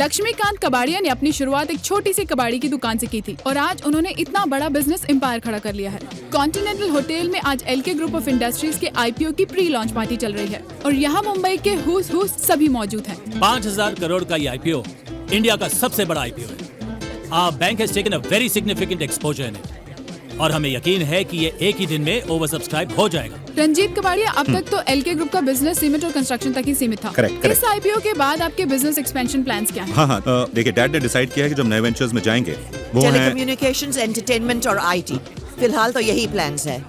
लक्ष्मीकांत कबाड़िया ने अपनी शुरुआत एक छोटी सी कबाड़ी की दुकान से की थी और आज उन्होंने इतना बड़ा बिजनेस एम्पायर खड़ा कर लिया है। कॉन्टिनेंटल होटल में आज एलके ग्रुप ऑफ इंडस्ट्रीज के आईपीओ की प्री लॉन्च पार्टी चल रही है और यहाँ मुंबई के हुस सभी मौजूद हैं। 5,000 करोड़ का ये आईपीओ इंडिया का सबसे बड़ा आईपीओ है। Our bank has taken a very significant exposure in it और हमें यकीन है कि ये एक ही दिन में ओवर सब्सक्राइब हो जाएगा। रंजीत कबाड़िया, अब तक तो एलके ग्रुप का बिजनेस सीमेंट और कंस्ट्रक्शन तक ही सीमित था। Correct. इस आईपीओ के बाद आपके बिजनेस एक्सपेंशन प्लान्स क्या हैं? हाँ, देखिए डैड ने डिसाइड किया है कि जब नए वेंचर्स में जाएंगे वो है टेलीकम्युनिकेशंस, एंटरटेनमेंट और आईटी। फिलहाल तो यही प्लान्स है।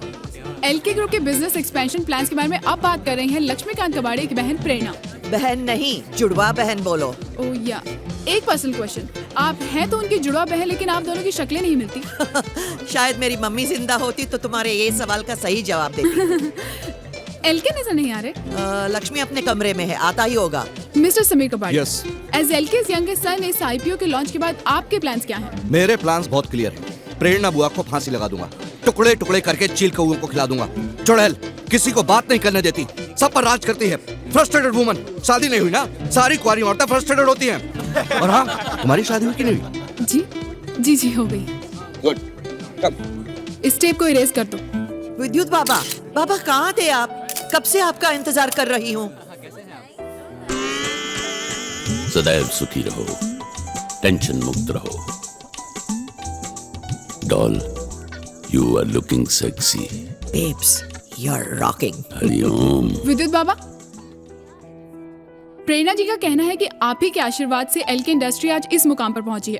एलके ग्रुप के बिजनेस एक्सपेंशन प्लान्स के बारे में अब बात कर रही हैं लक्ष्मीकांत कबाड़िया की बहन प्रेरणा। बहन नहीं, जुड़वा बहन बोलो। ओह या, एक पर्सनल क्वेश्चन, आप हैं तो उनकी जुड़वा बहन लेकिन आप दोनों की शक्लें नहीं मिलती। शायद मेरी मम्मी जिंदा होती तो तुम्हारे ये सवाल का सही जवाब देती। एलके नजर नहीं आ रहे। लक्ष्मी अपने कमरे में है, आता ही होगा। Mister Sameer Kabadia, Yes. As LK's youngest son, इस आईपीओ के लॉन्च के बाद आपके प्लान्स क्या हैं? मेरे प्लान्स बहुत क्लियर हैं। प्रेरणा बुआ को फांसी लगा दूंगा, टुकड़े टुकड़े करके चील कौओं को खिला दूंगा। चुड़ैल किसी को बात नहीं करने देती, सब पर राज करती है। फ्रस्ट्रेटेड वुमन, शादी नहीं हुई ना, सारी कुंवारी औरतें फ्रस्ट्रेटेड होती हैं। और हाँ, तुम्हारी शादी हुई कि नहीं हुई? जी हो गई। गुड, कम। इस टेप को इरेज कर दो। विद्युत बाबा, बाबा कहाँ थे आप? कब से आपका इंतजार कर रही हूँ। सदैव सुखी रहो, टेंशन मुक्त रहो। Doll, you are looking sexy. Babes, you are rocking. हरिओम। विद्युत बाबा, प्रेरणा जी का कहना है कि आप ही के आशीर्वाद से एलके इंडस्ट्री आज इस मुकाम पर पहुंची है।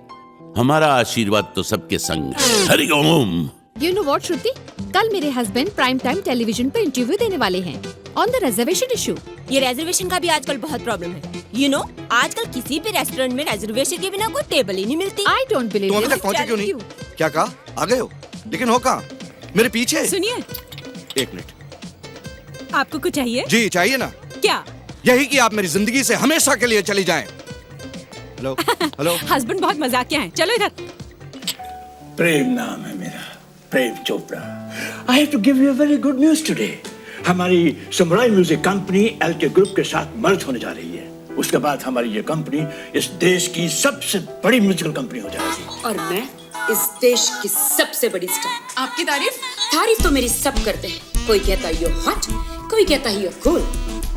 हमारा आशीर्वाद तो सबके संग है। हरिओम। You know what, श्रुति? कल मेरे हस्बैंड प्राइम टाइम टेलीविजन पर इंटरव्यू देने वाले हैं ऑन द रिजर्वेशन इशू। ये रिजर्वेशन का भी आजकल बहुत प्रॉब्लम है। You know, आजकल किसी भी रेस्टोरेंट में रिजर्वेशन के बिना कोई टेबल ही नहीं मिलती। I don't believe तुम अभी you. तक पहुंचे क्यों नहीं? क्या कहा? आ गए हो? लेकिन हो कहाँ? मेरे पीछे। सुनिए, एक मिनट। आपको कुछ चाहिए? जी चाहिए ना। क्या? यही कि आप मेरी जिंदगी से हमेशा के लिए चली जाएं। Hello, hello. हस्बैंड बहुत मजाकिया हैं। चलो इधर। प्रेम नाम है मेरा, Prem Chopra. I have to give you a very good news today. हमारी Samurai music company LK group के साथ मर्ज होने जा रही है। उसके बाद हमारी ये कंपनी इस देश की सबसे बड़ी म्यूजिकल कंपनी हो जाएगी। और मैं इस देश की सबसे बड़ी स्टार। आपकी तारीफ तो मेरी सब करते हैं। कोई कहता है यू हॉट, कोई कहता है यू कूल,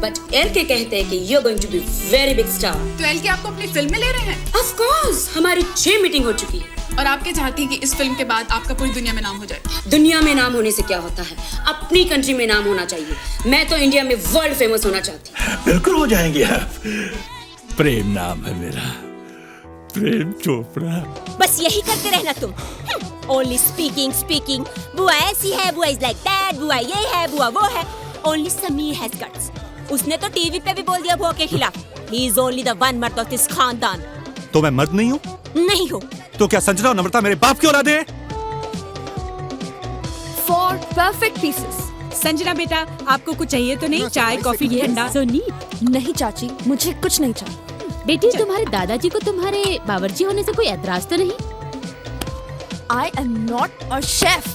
बट एलके कहते हैं कि you going to be very big star. तो एलके आपको अपनी फिल्म में ले रहे हैं? ऑफ कोर्स, हमारी 6 मीटिंग हो चुकी है और आपके चाहती हैं कि इस फिल्म के बाद आपका पूरी दुनिया में नाम हो जाए। दुनिया में नाम होने से क्या होता है, अपनी कंट्री में नाम होना चाहिए। मैं तो इंडिया में वर्ल्ड फेमस होना चाहती हूँ। बिल्कुल हो जाएंगे आप। प्रेम नाम है मेरा, प्रेम चोपड़ा। बस यही करते रहना तुम। Only speaking. बुआ ऐसी है, बुआ इज लाइक दैट, बुआ ये है, बुआ वो है। Only Sameer has guts. उसने तो टीवी पे भी बोल दिया बुआ के खिलाफ। He is only the one मर्द ऑफ दिस खानदान। तो मैं मर्द नहीं हूँ? नहीं हो तो क्या संजना और नम्रता मेरे बाप की औलाद है? For perfect pieces. संजना बेटा, आपको कुछ चाहिए तो नहीं? चाय, कॉफी, ठंडा? So neat. नहीं चाची, मुझे कुछ नहीं चाहिए। बेटी, तुम्हारे दादाजी को तुम्हारे बावर्ची होने से कोई एतराज तो नहीं? I am not a chef.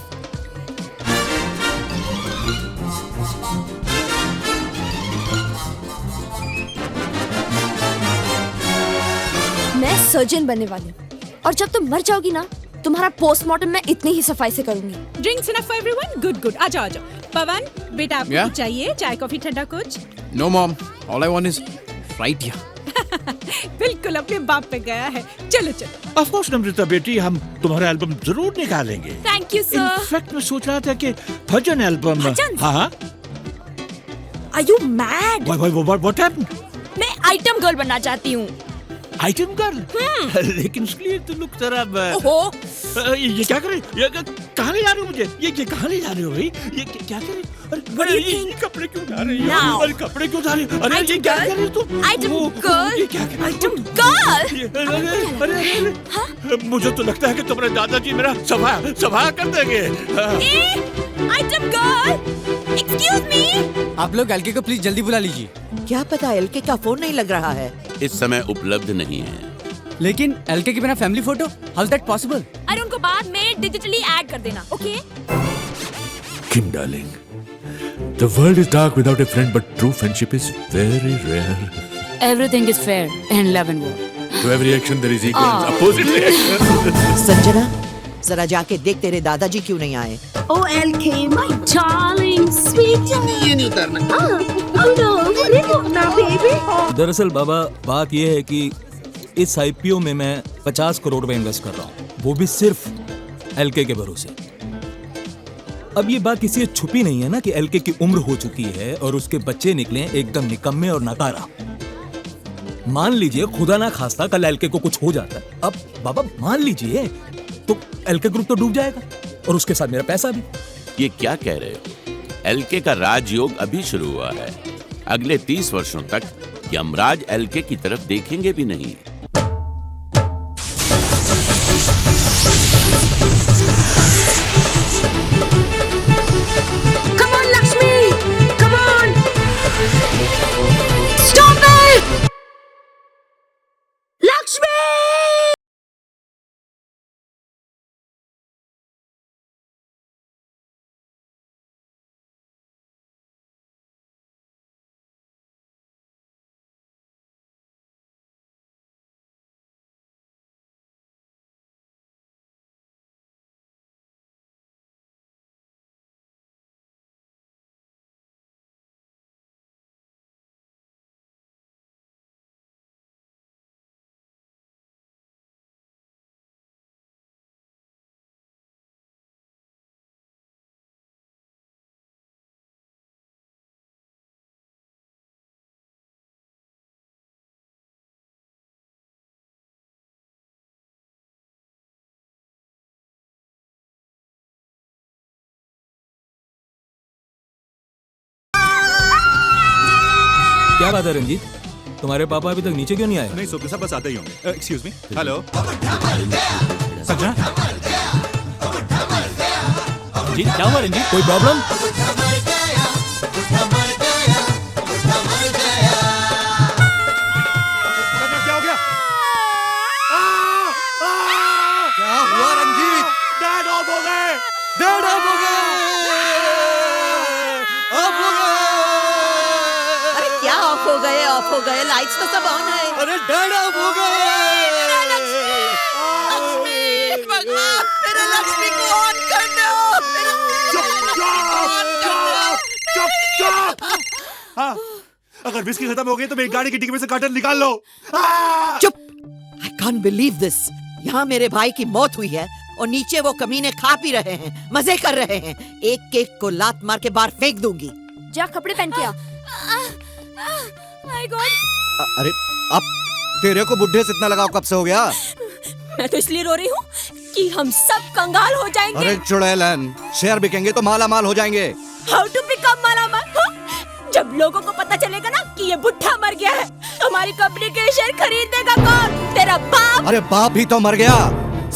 मैं सर्जन बनने वाली हूँ और जब तुम मर जाओगी ना, तुम्हारा पोस्टमार्टम मैं इतनी ही सफाई से करूंगी। Drinks enough for everyone? Good. आ जाओ। पवन बेटा, आपको कुछ चाहिए? चाय, कॉफी, ठंडा कुछ? No mom, all I want is right here. बिल्कुल अपने बाप पे गया है। चलो। ऑफ कोर्स नम्रता बेटी, हम तुम्हारा एल्बम जरूर निकालेंगे। Thank you sir. इनफैक्ट मैं सोच रहा था कि भजन एल्बम। भजन? हाँ। Are you mad? What happened? मैं आइटम गर्ल बनना चाहती हूँ। Item girl? लेकिन उसके लिए तो लुक जरा। ओहो, ये क्या करे? कहाँ ले जा रहे हो मुझे? ये कहाँ ले जा रहे हो भाई? ये क्या करे? अरे ये कपड़े क्यों उठा रही हो? अरे कपड़े क्यों उठा रही हो? अरे ये क्या कर रही हो तुम? Item girl. ये क्या कर रही हो? Item girl. अरे मुझे तो लगता है कि तुम्हारे दादाजी मेरा सभा कर देंगे। Item girl, excuse me. आप लोग एलके को प्लीज जल्दी बुला लीजिए। क्या पता एलके का फोन नहीं लग रहा है। इस समय उपलब्ध नहीं है। लेकिन एलके के बिना family photo, how is that possible? अरे उनको बाद में डिजिटली ऐड कर देना, okay? Kim darling, the world is dark without a friend, but true friendship is very rare. Everything is fair in love and war. To every action there is equal opposite reaction. Sanjana, जरा जाके देख तेरे दादाजी क्यों नहीं आए। Oh, LK, my darling, sweet. ये नहीं करना। दरअसल बाबा बात यह है कि इस आईपीओ में मैं 50 करोड़ रुपए इन्वेस्ट कर रहा हूँ, वो भी सिर्फ एलके के भरोसे। अब ये बात किसी से छुपी नहीं है ना कि एलके की उम्र हो चुकी है और उसके बच्चे निकले एकदम निकम्मे और नकारा। मान लीजिए खुदा ना खास्ता कल एलके को कुछ हो जाता है, अब बाबा मान लीजिए तो एलके ग्रुप तो डूब जाएगा और उसके साथ मेरा पैसा भी। ये क्या कह रहे हो? एलके का राजयोग अभी शुरू हुआ है। अगले 30 वर्षों तक यमराज एलके की तरफ देखेंगे भी नहीं। Come on, Lakshmi! Come on! Stop it! Lakshmi! क्या बात है रंजीत, तुम्हारे पापा अभी तक नीचे क्यों नहीं आए? नहीं सुबह बस आते ही होंगे। Excuse me, hello. जी क्या हुआ रंजीत, कोई प्रॉब्लम? क्या हो गया? क्या हुआ रंजीत? डैड ऑफ हो गए। डैड ऑफ हो गए। ऑफ हो गए। अरे क्या ऑफ हो गए? ऑफ हो गए, लाइट्स तो सब ऑन है। अरे डैड ऑफ हो गए। भगवान, मेरे लक्ष्मी को ऑन कर दो। हाँ, अगर विस्की खत्म हो गई तो मेरी गाड़ी की डिक्की में से कर्टन निकाल लो। चुप! I can't believe this. यहाँ मेरे भाई की मौत हुई है और नीचे वो कमीने खा पी रहे हैं, मजे कर रहे हैं। एक केक को लात मार के बाहर फेंक दूंगी। जा कपड़े पहन के आ। My God! अरे अब तेरे को बुढ़े से इतना लगाव कब से हो गया? मैं तो इसलिए रो रही हूँ कि हम सब कंगाल हो जाएंगे। अरे चुड़ैलन, शेयर बिकेंगे तो माला माल हो जाएंगे। How to become मालामाल? जब लोगों को पता चलेगा ना कि ये बुढ़ा मर गया है, हमारी कंपनी के शेयर खरीदेगा कौन? तेरा बाप। अरे बाप भी तो मर गया।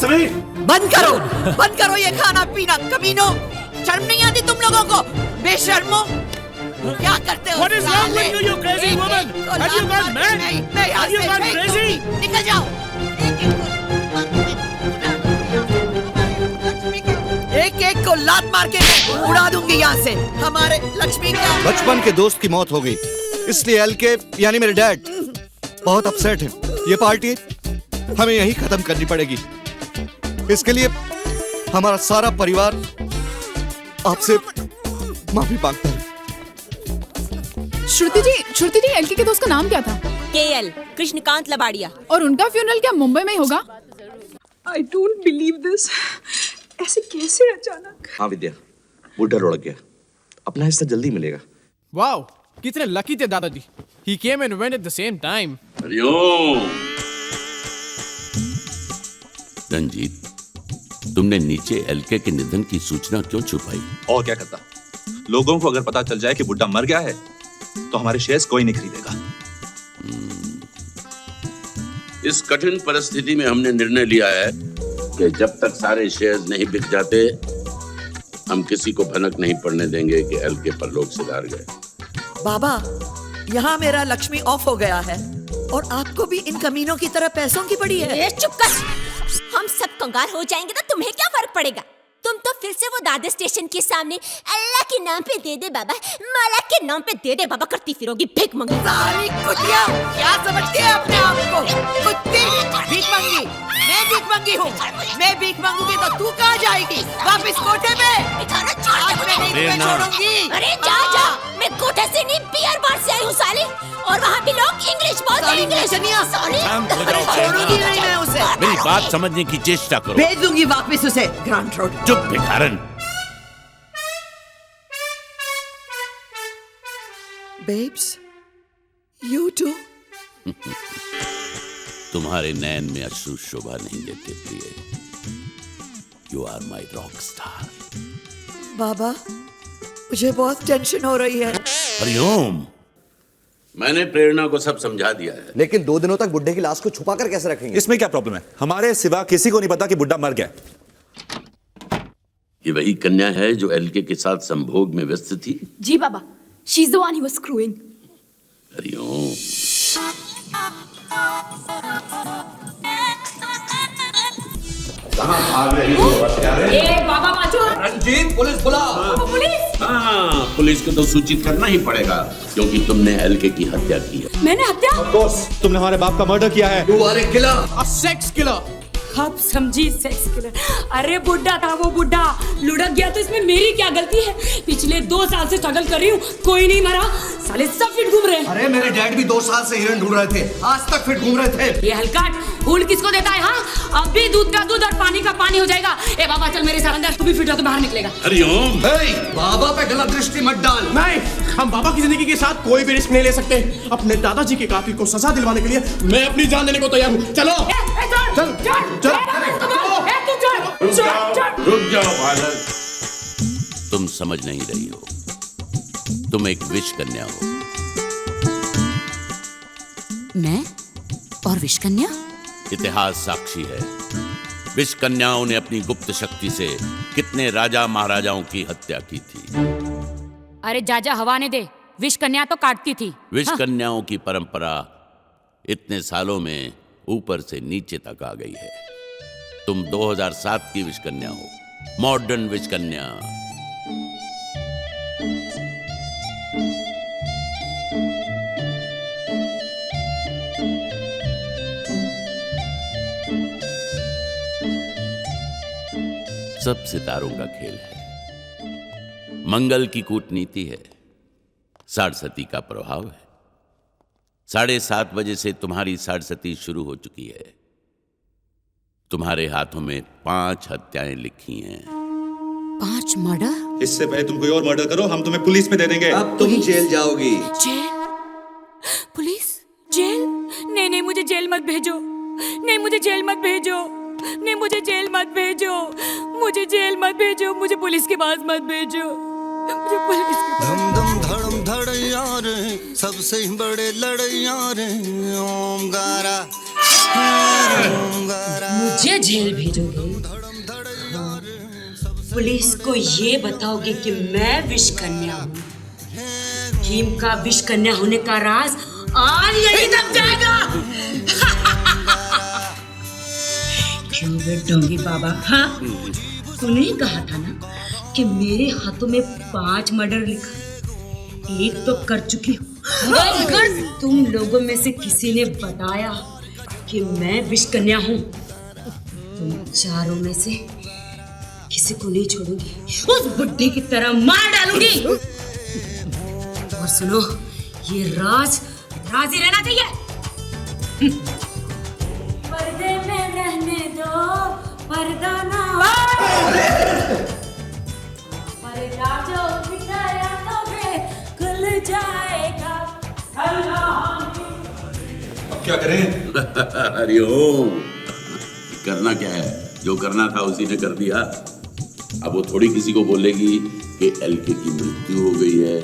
समीर, बंद करो ये खाना पीना, कमीनों। शर्म नहीं आती तुम लोगों को? बेशर्मो, क्या करते हो? What is wrong with you, you crazy woman? Have you gone mad? Have you gone crazy? निकल जाओ। एक एक को लात मार के उड़ा दूंगी यहाँ से। हमारे लक्ष्मी का बचपन के दोस्त की मौत हो गई, इसलिए एलके यानी मेरे डैड बहुत अपसेट है। ये पार्टी हमें यहीं खत्म करनी पड़ेगी। इसके लिए हमारा सारा परिवार आपसे माफी मांगता है। श्रुति जी एलके के दोस्त का नाम क्या था? KL कृष्णकांत लबाड़िया। और उनका फ्यूनरल क्या मुंबई में ही होगा? I don't believe this. ऐसे कैसे अचानक? हाँ विद्या, बुढ़ा लुढ़क गया, अपना हिस्सा जल्दी मिलेगा। वाओ, कितने लकी थे दादाजी। He came and went at the same time. Hariom. Ranjit, तुमने नीचे एलके के निधन की सूचना क्यों छुपाई? और क्या करता? लोगों को अगर पता चल जाए कि बुड्ढा मर गया है तो हमारे शेयर्स कोई नहीं खरीदेगा। इस कठिन परिस्थिति में हमने निर्णय लिया है कि जब तक सारे शेयर्स नहीं बिक जाते, हम किसी को भनक नहीं पड़ने देंगे कि एलके परलोक सिधार गए। बाबा, यहाँ मेरा लक्ष्मी ऑफ हो गया है और आपको भी इन कमीनों की तरह पैसों की पड़ी है। चुप कर। हम सब कंगाल हो जाएंगे तो तुम्हें क्या फर्क पड़ेगा? तुम तो फिर से वो दादर स्टेशन के सामने अल्लाह के नाम पे दे दे बाबा, मौला के नाम पे दे दे बाबा करती फिरोगी भीख मंगी। सारी कुतिया क्या समझती है अपने आप को? कुत्ती भीख मंगी, मैं भीख मंगी हूँ। मैं भीख मांगूंगी तो तू कहाँ जाएगी? वापिस कोठे में? आज मैं नहीं तुम्हें छोड़ूंगी। अरे जा जा, मैं कोठे से नहीं बियर बार से आई हूँ साली, और वहाँ भी लोग इंग्लिश बोलते हैं। इंग्लिश साली छोड़ूंगी नहीं मैं उसे। मेरी बात समझने की चेष्टा करो। भेज दूंगी वापिस उसे ग्रांट रोड। चुप भिखारन। Babes, you too? तुम्हारे नैन में अश्रु शोभा नहीं देते प्रिय। You are my rock star. बाबा, मुझे बहुत टेंशन हो रही है। हरिओम। मैंने प्रेरणा को सब समझा दिया है। लेकिन 2 दिनों तक बुड्ढे की लाश को छुपा कर कैसे रखेंगे? इसमें क्या प्रॉब्लम है? हमारे सिवा किसी को नहीं पता कि बुड्ढा मर गया। ये वही कन्या है जो एलके के साथ संभोग में व्यस्त थी? जी बाबा, she's the one he was screwing. Hariom. कहाँ भाग रही हो? ए बाबा बाजू। रंजीत, पुलिस बुला। पुलिस? हाँ, पुलिस को तो सूचित करना ही पड़ेगा क्योंकि तुमने एलके की हत्या की है। मैंने हत्या? Of course, तुमने हमारे बाप का मर्डर किया है। You are a killer. A sex killer. अब समझी सेक्स किलर। अरे बुड्ढा था वो बुड्ढा, लुढ़क गया तो इसमें मेरी क्या गलती है? पिछले 2 साल से स्ट्रगल कर रही हूँ, कोई नहीं मरा, साले सब फिट घूम रहे हैं। अरे मेरे डैड भी 2 साल से हिरन ढूंढ रहे थे, आज तक फिट घूम रहे थे। ये हलकाट फूल किसको देता है? हाँ, अब भी दूध का दूध और पानी का पानी हो जाएगा। ए बाबा चल मेरे साथ अंदर, तू भी फिट हो तो बाहर निकलेगा। हरिओम। बाबा पे गलत दृष्टि मत डाल। नहीं, हम बाबा की जिंदगी के साथ कोई भी रिस्क नहीं ले सकते। अपने दादाजी के कातिल को सजा दिलवाने के लिए मैं अपनी जान देने को तैयार हूँ। चलो चल चल। रुक जाओ बालक, तुम समझ नहीं रही हो। तुम एक विष कन्या हो। मैं और विष कन्या? इतिहास साक्षी है। विष कन्याओं ने अपनी गुप्त शक्ति से कितने राजा महाराजाओं की हत्या की थी। अरे जाजा हवा ने दे, विष कन्या तो काटती थी। विष कन्याओं की परंपरा इतने सालों में ऊपर से नीचे तक आ गई है। तुम 2007 की विष कन्या हो, मॉडर्न विष कन्या। सब सितारों का खेल है। मंगल की कूटनीति है, साढ़सती का प्रभाव है। 7:30 बजे से तुम्हारी साढ़सती शुरू हो चुकी है। तुम्हारे हाथों में 5 हत्याएं लिखी हैं। 5 मर्डर? इससे पहले तुम कोई और मर्डर करो, हम तुम्हें पुलिस में दे देंगे। अब तुम जेल जाओगी। जेल? पुलिस? जेल? नहीं नहीं, मुझे जेल मत भेजो। नहीं, मुझे जेल मत भेजो। नहीं, मुझे जेल मत भेजो। मुझे जेल मत भेजो। मुझे पुलिस के पास मत भेजो। मुझे पुलिस के पास। धम धम धड़म धड़ैया रे, सबसे बड़े लड़ैया रे, ओम गारा मुझे जेल भेजोगे? पुलिस को ये बताओगे कि मैं विष कन्या हूँ। भीम का विष कन्या होने का राज आज यही दब जाएगा। क्यों बेटोंगी बाबा? हाँ, तूने ही कहा था ना कि मेरे हाथों में 5 मर्डर लिखा। एक तो कर चुकी हूँ। अगर तुम लोगों में से किसी ने बताया कि मैं विष कन्या हूँ, तुम चारों में से किसी को नहीं छोड़ूंगी, उस बुड्ढे की तरह मार डालूंगी। और सुनो, ये राज ही रहना चाहिए। पर्दे में रहने दो, पर्दा ना पर्दा जो बिछाया तो खुल जाएगा। अब क्या करें? हरिओम। करना क्या है? जो करना था उसी ने कर दिया। अब वो थोड़ी किसी को बोलेगी कि एलके की मृत्यु हो गई है।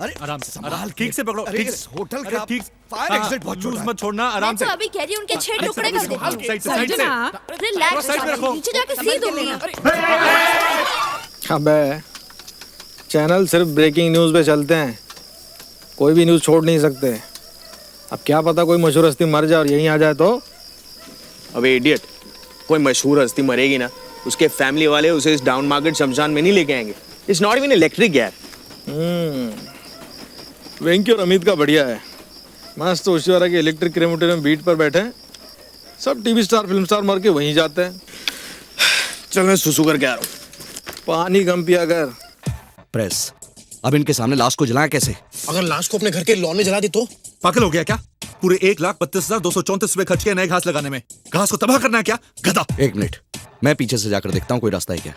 अरे आराम से, आराम ठीक से पकड़ो। अरे इस होटल का ठीक फायर एग्जिट बहुत लूज मत छोड़ना, आराम से। मैं तो अभी कह रही हूँ उनके 6 टुकड़े कर देती हूँ। साइड से रिलैक्स, साइड में रखो। नीचे जाके सी दूंगी। अबे चैनल सिर्फ ब्रेकिंग न्यूज़ पे चलते हैं, कोई भी न्यूज़ छोड़ नहीं सकते। अब क्या पता कोई मशहूर हस्ती मर जाए और यहीं आ जाए तो। अबे इडियट, कोई मशहूर हस्ती मरेगी ना उसके फैमिली वाले उसे इस डाउन मार्केट शमशान में नहीं लेके आएंगे। इट्स नॉट इवन इलेक्ट्रिक यार। वेंकी और अमित का बढ़िया है, मस्त होशियारा के इलेक्ट्रिक क्रेमेटोरियम बीट पर बैठे हैं, सब टीवी स्टार फिल्म स्टार मर के वहीं जाते हैं। चल मैं सुसु करके आ रहा हूँ। पानी कम पिया कर। प्रेस, अब इनके सामने लाश को जलाएं कैसे? अगर लाश को अपने घर के लॉन में जला दे तो? पागल हो गया क्या? पूरे 1,32,234 रुपए खर्च किए नए घास लगाने में, घास को तबाह करना है क्या गधा? एक मिनट, मैं पीछे से जाकर देखता हूँ कोई रास्ता है क्या।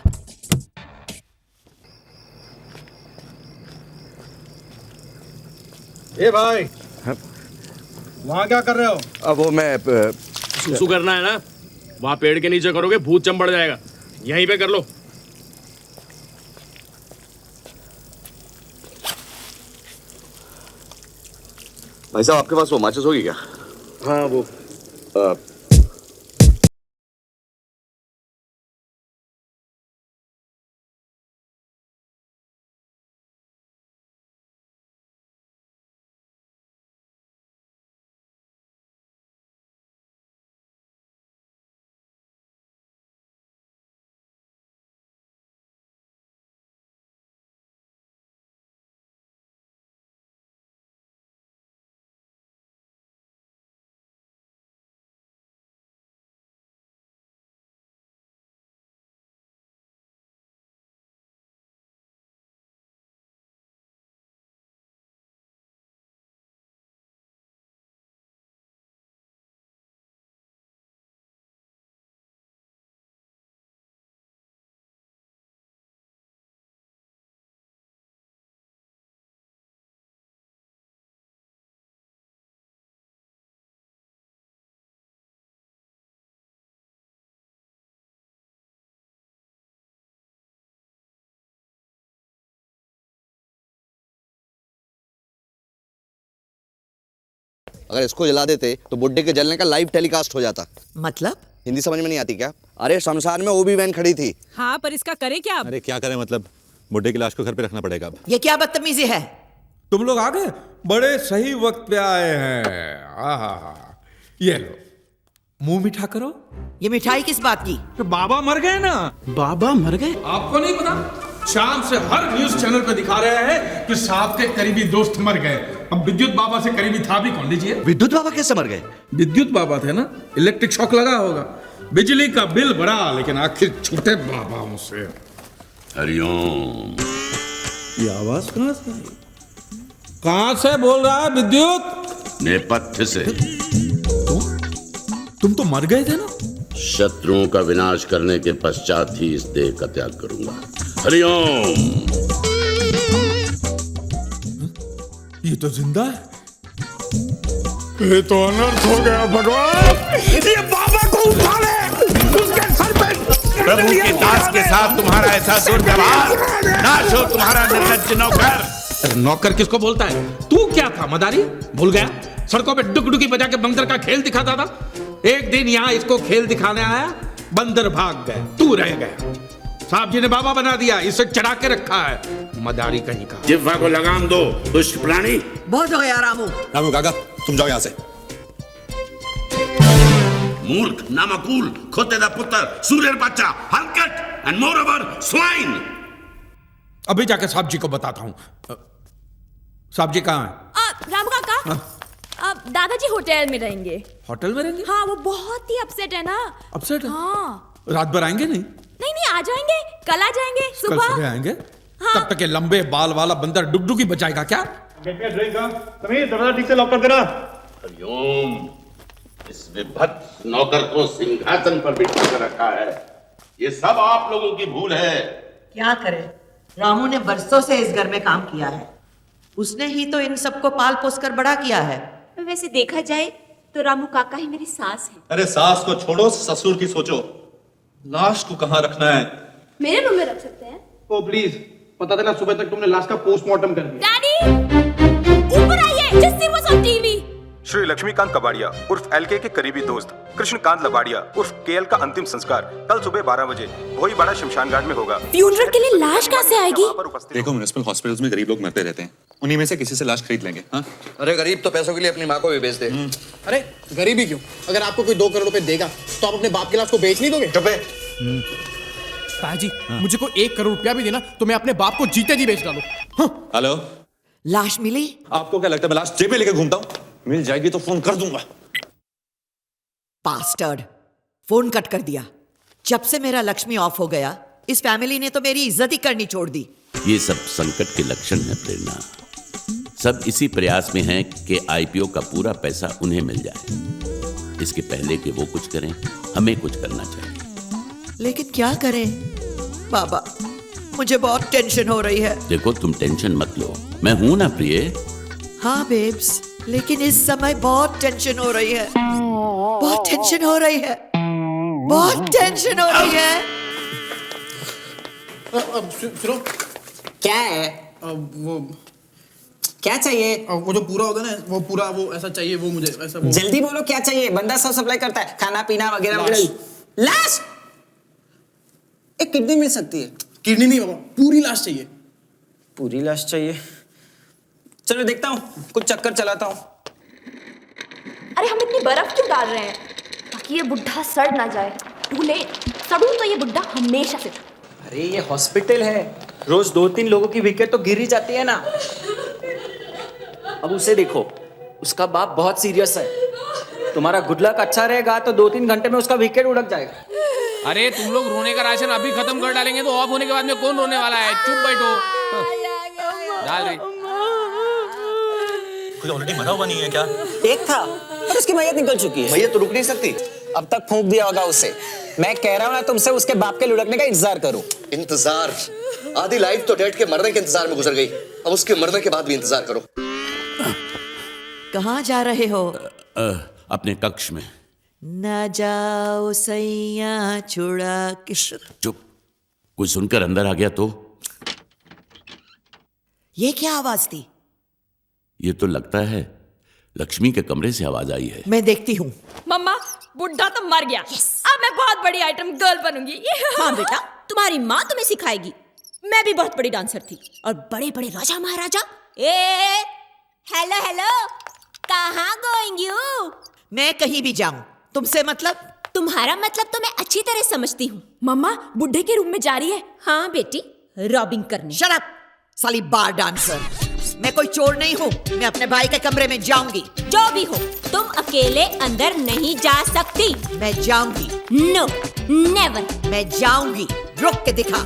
ए भाई, वहाँ क्या कर रहे हो? अब वो मैं सुसु करना है ना, वहाँ पेड़ के नीचे करोगे भूत चंपड़ जाएगा, यहीं पे कर लो। भाई साहब आपके पास वो माचिस होगी क्या? हाँ वो अगर इसको जला देते तो बुड्ढे के जलने का लाइव टेलीकास्ट हो जाता। मतलब? हिंदी समझ में नहीं आती क्या? अरे शमशान में ओबी वैन खड़ी थी। हाँ, पर इसका करे क्या अब? अरे क्या करें, मतलब बुड्ढे की लाश को घर पे रखना पड़ेगा अब। ये क्या बदतमीजी है? तुम लोग आ गए, बड़े सही वक्त पे आए हैं। आहा, ये लो, मुंह मीठा करो। ये मिठाई किस बात की? तो बाबा मर गए ना। बाबा मर गए? आपको नहीं पता? शाम से हर न्यूज चैनल पे दिखा रहे हैं कि साहब के करीबी दोस्त मर गए। अब विद्युत बाबा से करीबी था भी कौन? लीजिए। विद्युत बाबा कैसे मर गए? विद्युत बाबा थे ना, इलेक्ट्रिक शॉक लगा होगा, बिजली का बिल बढ़ा, लेकिन आखिर छूटे बाबाओं से। हरिओम। ये आवाज कहाँ से आई? कहाँ से बोल रहा है विद्युत? नेपथ्य से। तुम तो मर गए थे ना। शत्रुओं का विनाश करने के पश्चात ही इस देह का त्याग करूंगा। हरिओम। ये तो जिंदा है। ये तो अनर्थ हो गया भगवान। ये बाबा को उठा ले, उसके सर पे। प्रभु के दास के साथ तुम्हारा ऐसा दुर्व्यवहार, नाश हो तुम्हारा निर्लज्ज नौकर। नौकर किसको बोलता है? तू क्या था मदारी? भूल गया? सड़कों पे डुकडुकी बजा के बंदर का खेल दिखाता था। एक दिन यहाँ इसको खेल दिखाने आया, बंदर भाग गए, तू रह गया। साहब जी ने बाबा बना दिया, इसे चढ़ा के रखा है, मदारी कहीं का। जिह्वा को लगाम दो दुष्ट प्राणी। बहुत हो गया रामू। रामू काका तुम जाओ यहाँ से। मूर्ख, नामकूल, खोतेदा पुत्र, सूर्य बच्चा, हलकट एंड मोर ओवर स्वाइन। अभी जाके साहब जी को बताता हूँ। साहब जी कहाँ हैं? रामू काका, अब दादाजी होटल में रहेंगे। होटल में रहेंगे? हाँ, वो बहुत ही अपसेट है ना। अपसेट है? हाँ। रात भर आएंगे नहीं? नहीं, आ जाएंगे, कल आ जाएंगे कल सुबह। सुबह आएंगे। हाँ। तब तक ये लंबे बाल वाला बंदर डुगडुगी बजाएगा क्या? दरवाजा ठीक से लॉक कर देना। हरिओम। इस विभत्स नौकर को सिंहासन पर बिठा कर रखा है, ये सब आप लोगों की भूल है। क्या करे, रामू ने बरसों से इस घर में काम किया है, उसने ही तो इन सबको पाल पोस कर बड़ा किया है। वैसे देखा जाए तो रामू काका ही मेरी सास है। अरे सास को छोड़ो, ससुर की सोचो। लाश को कहाँ रखना है? मेरे रूम में रख सकते हैं। ओ प्लीज, पता था ना सुबह तक तुमने लाश का पोस्टमार्टम कर दिया। डैडी, ऊपर आइए, just see was on TV. Shri Laxmikant Kabadia उर्फ एलके के करीबी दोस्त कृष्णकांत लबाड़िया उर्फ केएल का अंतिम संस्कार कल सुबह 12 बजे भोईबाड़ा शमशान घाट में होगा। फ्यूनरल के लिए लाश कहाँ से आएगी? देखो म्युनिसिपल हॉस्पिटल्स में गरीब लोग मरते रहते हैं, उन्हीं में से किसी से लाश खरीद लेंगे। हाँ? अरे गरीब तो पैसों के लिए अपनी माँ को भी बेच दे। अरे गरीबी क्यों? अगर आपको कोई 2 करोड़ रुपए देगा तो आप अपने बाप के लाश को बेच नहीं दोगे? चुप है। ताजी मुझे को 1 करोड़ रुपया भी देना तो मैं अपने बाप को जीते जी बेच डालूं। हेलो, लाश मिली? आपको क्या लगता है मैं लाश जेब में लेके घूमता हूँ? मिल जाएगी तो फोन कर दूंगा। बास्टर्ड, फोन कट कर दिया। जब से मेरा लक्ष्मी ऑफ हो गया, इस फैमिली ने तो मेरी इज्जत ही करनी छोड़ दी। ये सब संकट के लक्षण है प्रेरणा। सब इसी प्रयास में हैं कि आईपीओ का पूरा पैसा उन्हें मिल जाए। इसके पहले कि वो कुछ करें, हमें कुछ करना चाहिए। लेकिन क्या करें बाबा, मुझे बहुत टेंशन हो रही है। देखो, तुम टेंशन मत लो, मैं हूं ना प्रिय। हाँ बेब्स, लेकिन इस समय बहुत टेंशन हो रही है। बहुत टेंशन हो रही है। बहुत टेंशन हो रही है। सुनो, क्या है? वो क्या चाहिए? वो जो पूरा होता है ना, वो पूरा वो ऐसा चाहिए, वो मुझे ऐसा वो। जल्दी बोलो क्या चाहिए, बंदा सब सप्लाई करता है, खाना पीना वगैरह वगैरह। लाश? एक किडनी मिल सकती है। किडनी नहीं बाबा, पूरी लाश चाहिए। पूरी लाश चाहिए? चलो देखता हूँ, कुछ चक्कर चलाता हूँ। अरे हम इतनी बर्फ क्यों डाल रहे हैं? ताकि ये बुढ़ा सड़ ना जाए। भूले सड़ू तो ये बुढ़ा हमेशा से। अरे ये हॉस्पिटल है, रोज 2-3 लोगों की विकेट तो गिर ही जाती है ना। अब उसे देखो, उसका बाप बहुत सीरियस है। तुम्हारा गुड लक अच्छा रहेगा तो 2-3 घंटे में उसका विकेट उड़क जाएगा। अरे तुम लोग रोने का राशन अभी खत्म कर डालेंगे तो ऑफ होने के बाद में कौन रोने वाला है? चुप बैठो। डाल रही। कोई ऑलरेडी मरा हुआ नहीं है क्या? एक था और उसकी मैयत निकल चुकी है। मैयत तो रुक नहीं सकती। अब तक फूंक दिया होगा उसे। मैं कह रहा हूँ ना तुमसे, उसके बाप के लुढ़कने का इंतजार करो। इंतजार? आधी लाइफ तो डैड के मरने के इंतजार में गुजर गई, अब उसके मरने के बाद भी इंतजार करो। कहाँ जा रहे हो? अपने कक्ष में। न जाओ सैया छुड़ा के। चुप, कोई सुनकर अंदर आ गया तो? ये क्या आवाज थी? ये तो लगता है लक्ष्मी के कमरे से आवाज आई है। मैं देखती हूँ। मम्मा, बुढ़ा तो मर गया। अब मैं बहुत बड़ी आइटम गर्ल बनूंगी। हाँ बेटा, तुम्हारी माँ तुम्हें सिखाएगी। मैं भी बहुत बड़ी डांसर थी और बड़े बड़े राजा महाराजा। हेलो हेलो, कहाँ गोइंग यू? मैं कहीं भी जाऊं, तुमसे मतलब? तुम्हारा मतलब तो मैं अच्छी तरह समझती हूँ। मम्मा, बुढ़े के रूम में जा रही है। हाँ बेटी, रॉबिंग करने। शट अप, साली बार डांसर। मैं कोई चोर नहीं हूँ, मैं अपने भाई के कमरे में जाऊंगी। जो भी हो, तुम अकेले अंदर नहीं जा सकती। मैं जाऊंगी। No, never. मैं जाऊंगी, रुक के दिखा।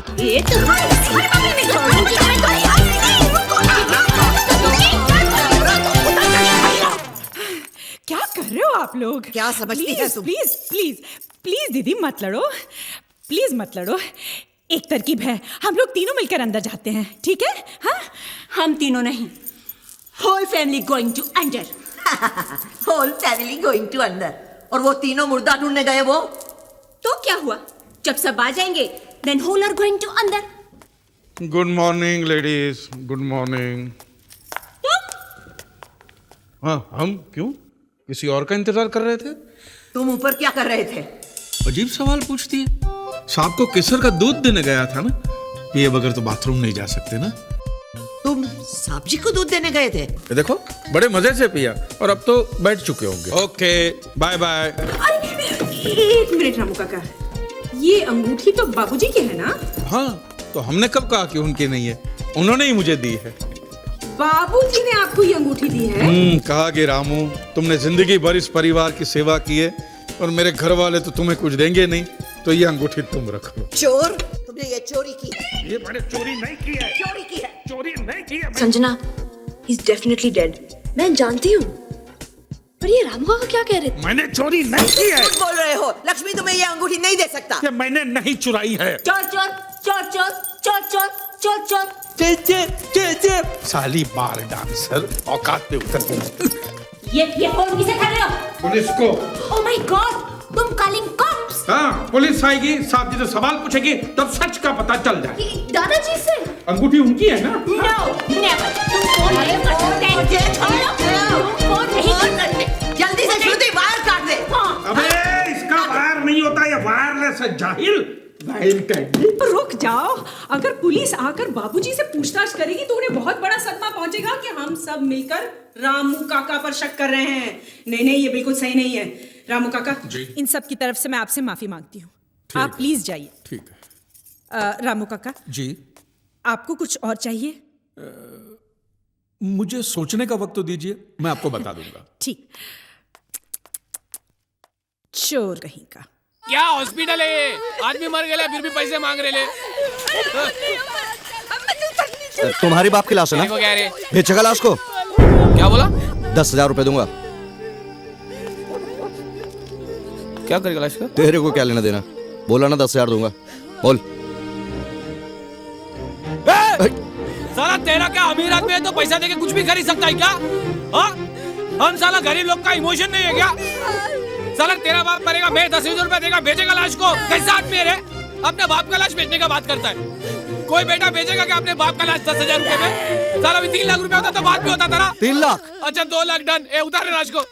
क्या कर रहे हो आप लोग? क्या समझती है तुम? प्लीज प्लीज प्लीज दीदी मत लड़ो, प्लीज मत लड़ो। एक तरकीब है, हम लोग तीनों मिलकर अंदर जाते हैं, ठीक है? हाँ, हम तीनों नहीं, होल फैमिली गोइंग टू अंदर। होल फैमिली गोइंग टू अंदर। और वो तीनों मुर्दा ढूंढने गए वो? तो क्या हुआ, जब सब आ जाएंगे then whole are going to अंदर। Good morning ladies, good morning. हाँ, हम क्यों किसी और का इंतजार कर रहे थे? तुम ऊपर क्या कर रहे थे? अजीब सवाल पूछती है। सांप को केसर का दूध देने गया था ना, ये बगैर तो बाथरूम नहीं जा सकते ना। तुम सांप जी को दूध देने गए थे? ये देखो, बड़े मजे से पिया और अब तो बैठ चुके होंगे। Okay, bye bye. एक मिनट रामू काका, ये अंगूठी तो बाबूजी की है ना? हाँ, तो हमने कब कहा कि उनकी नहीं है? उन्होंने ही मुझे दी है। बाबूजी ने आपको ये अंगूठी दी है? कहा कि रामू, तुमने जिंदगी भर इस परिवार की सेवा की है और मेरे घर वाले तो तुम्हें कुछ देंगे नहीं, तो ये अंगूठी तुम रख लो। चोर, तुमने ये चोरी की है? ये मैंने चोरी नहीं की है। चोरी की है? चोरी नहीं की है। Sanjana, he is definitely dead. मैं जानती हूँ, पर ये रामू काका क्या कह रहे थे? मैंने चोरी नहीं की है। कुछ बोल रहे हो? लक्ष्मी तुम्हें ये अंगूठी नहीं दे सकता। ये मैंने नहीं चुराई है। चोर चोर चोर चोर चोर चोर चोर चोर। साली बार डांसर, औकात पे उतर। ये फोन किसे कर रहे हो? पुलिस को। ओह माय गॉड, तुम कॉलिंग कॉप्स? हाँ, पुलिस आएगी, साहब जी से सवाल पूछेगी, तब सच का पता चल जाए। दादाजी से? अंगूठी उनकी है ना? No, never. तुम फोन नहीं कर सकते। तुम फोन नहीं कर सकते। जल्दी से श्रुति वायर काट दे। अबे इसका वायर नहीं होता, ये वायरलेस है, जाहिल। रुक जाओ, अगर पुलिस आकर बाबूजी से पूछताछ करेगी तो उन्हें बहुत बड़ा सदमा पहुंचेगा कि हम सब मिलकर रामू काका पर शक कर रहे हैं। नहीं नहीं, ये बिल्कुल सही नहीं है। रामू काका, इन सब की तरफ से मैं आपसे माफी मांगती हूँ। आप प्लीज जाइए। ठीक है। रामू काका, जी आपको कुछ और चाहिए? मुझे सोचने का वक्त तो दीजिए, मैं आपको बता दूंगा। ठीक। चोर कहीं का। क्या हॉस्पिटल है ये? आदमी मर गया फिर भी पैसे मांग रहे ले। तुम्हारी बाप की लाश है मेरे को क्या रे? ना? बेचेगा लाश को? क्या बोला? 10,000 रुपए दूंगा। क्या करेगा लाश का? तेरे को क्या लेना देना? बोला ना 10,000 दूंगा, बोल। साला तेरा क्या अमीर आदमी है तो पैसा देके कुछ भी खरीद सकता है क्या? हाँ? हम साला गरीब लोग का इमोशन नहीं है क्या? साला तेरा बाप मरेगा, मैं 10,000 रुपए देगा, बेचेगा लाश को? कैसा आदमी है रे? अपने बाप का लाश बेचने का बात करता है। कोई बेटा बेचेगा क्या अपने बाप का लाश 10,000 रुपए में? साला भी 3 लाख रुपए होता तो बात भी होता था ना। 3 लाख? अच्छा 2 लाख डन। ए उतारे लाश को।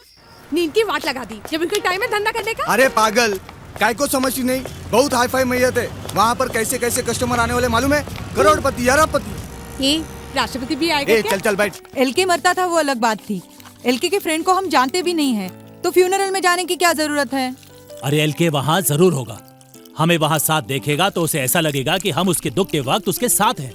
नींद की वाट लगा दी, जब इनका टाइम है धंधा करने का। अरे पागल, काय को समझती नहीं? बहुत हाई फाई मैयत है वहाँ पर। कैसे कैसे कस्टमर आने वाले मालूम है? करोड़पति, अरबपति। ये राष्ट्रपति भी आएगा क्या? चल चल बैठ। एलके मरता था वो अलग बात थी, एलके के फ्रेंड को हम जानते भी नहीं है, तो फ्यूनरल में जाने की क्या जरूरत है? अरे एलके वहाँ जरूर होगा, हमें वहाँ साथ देखेगा तो उसे ऐसा लगेगा कि हम उसके दुख के वक्त उसके साथ हैं।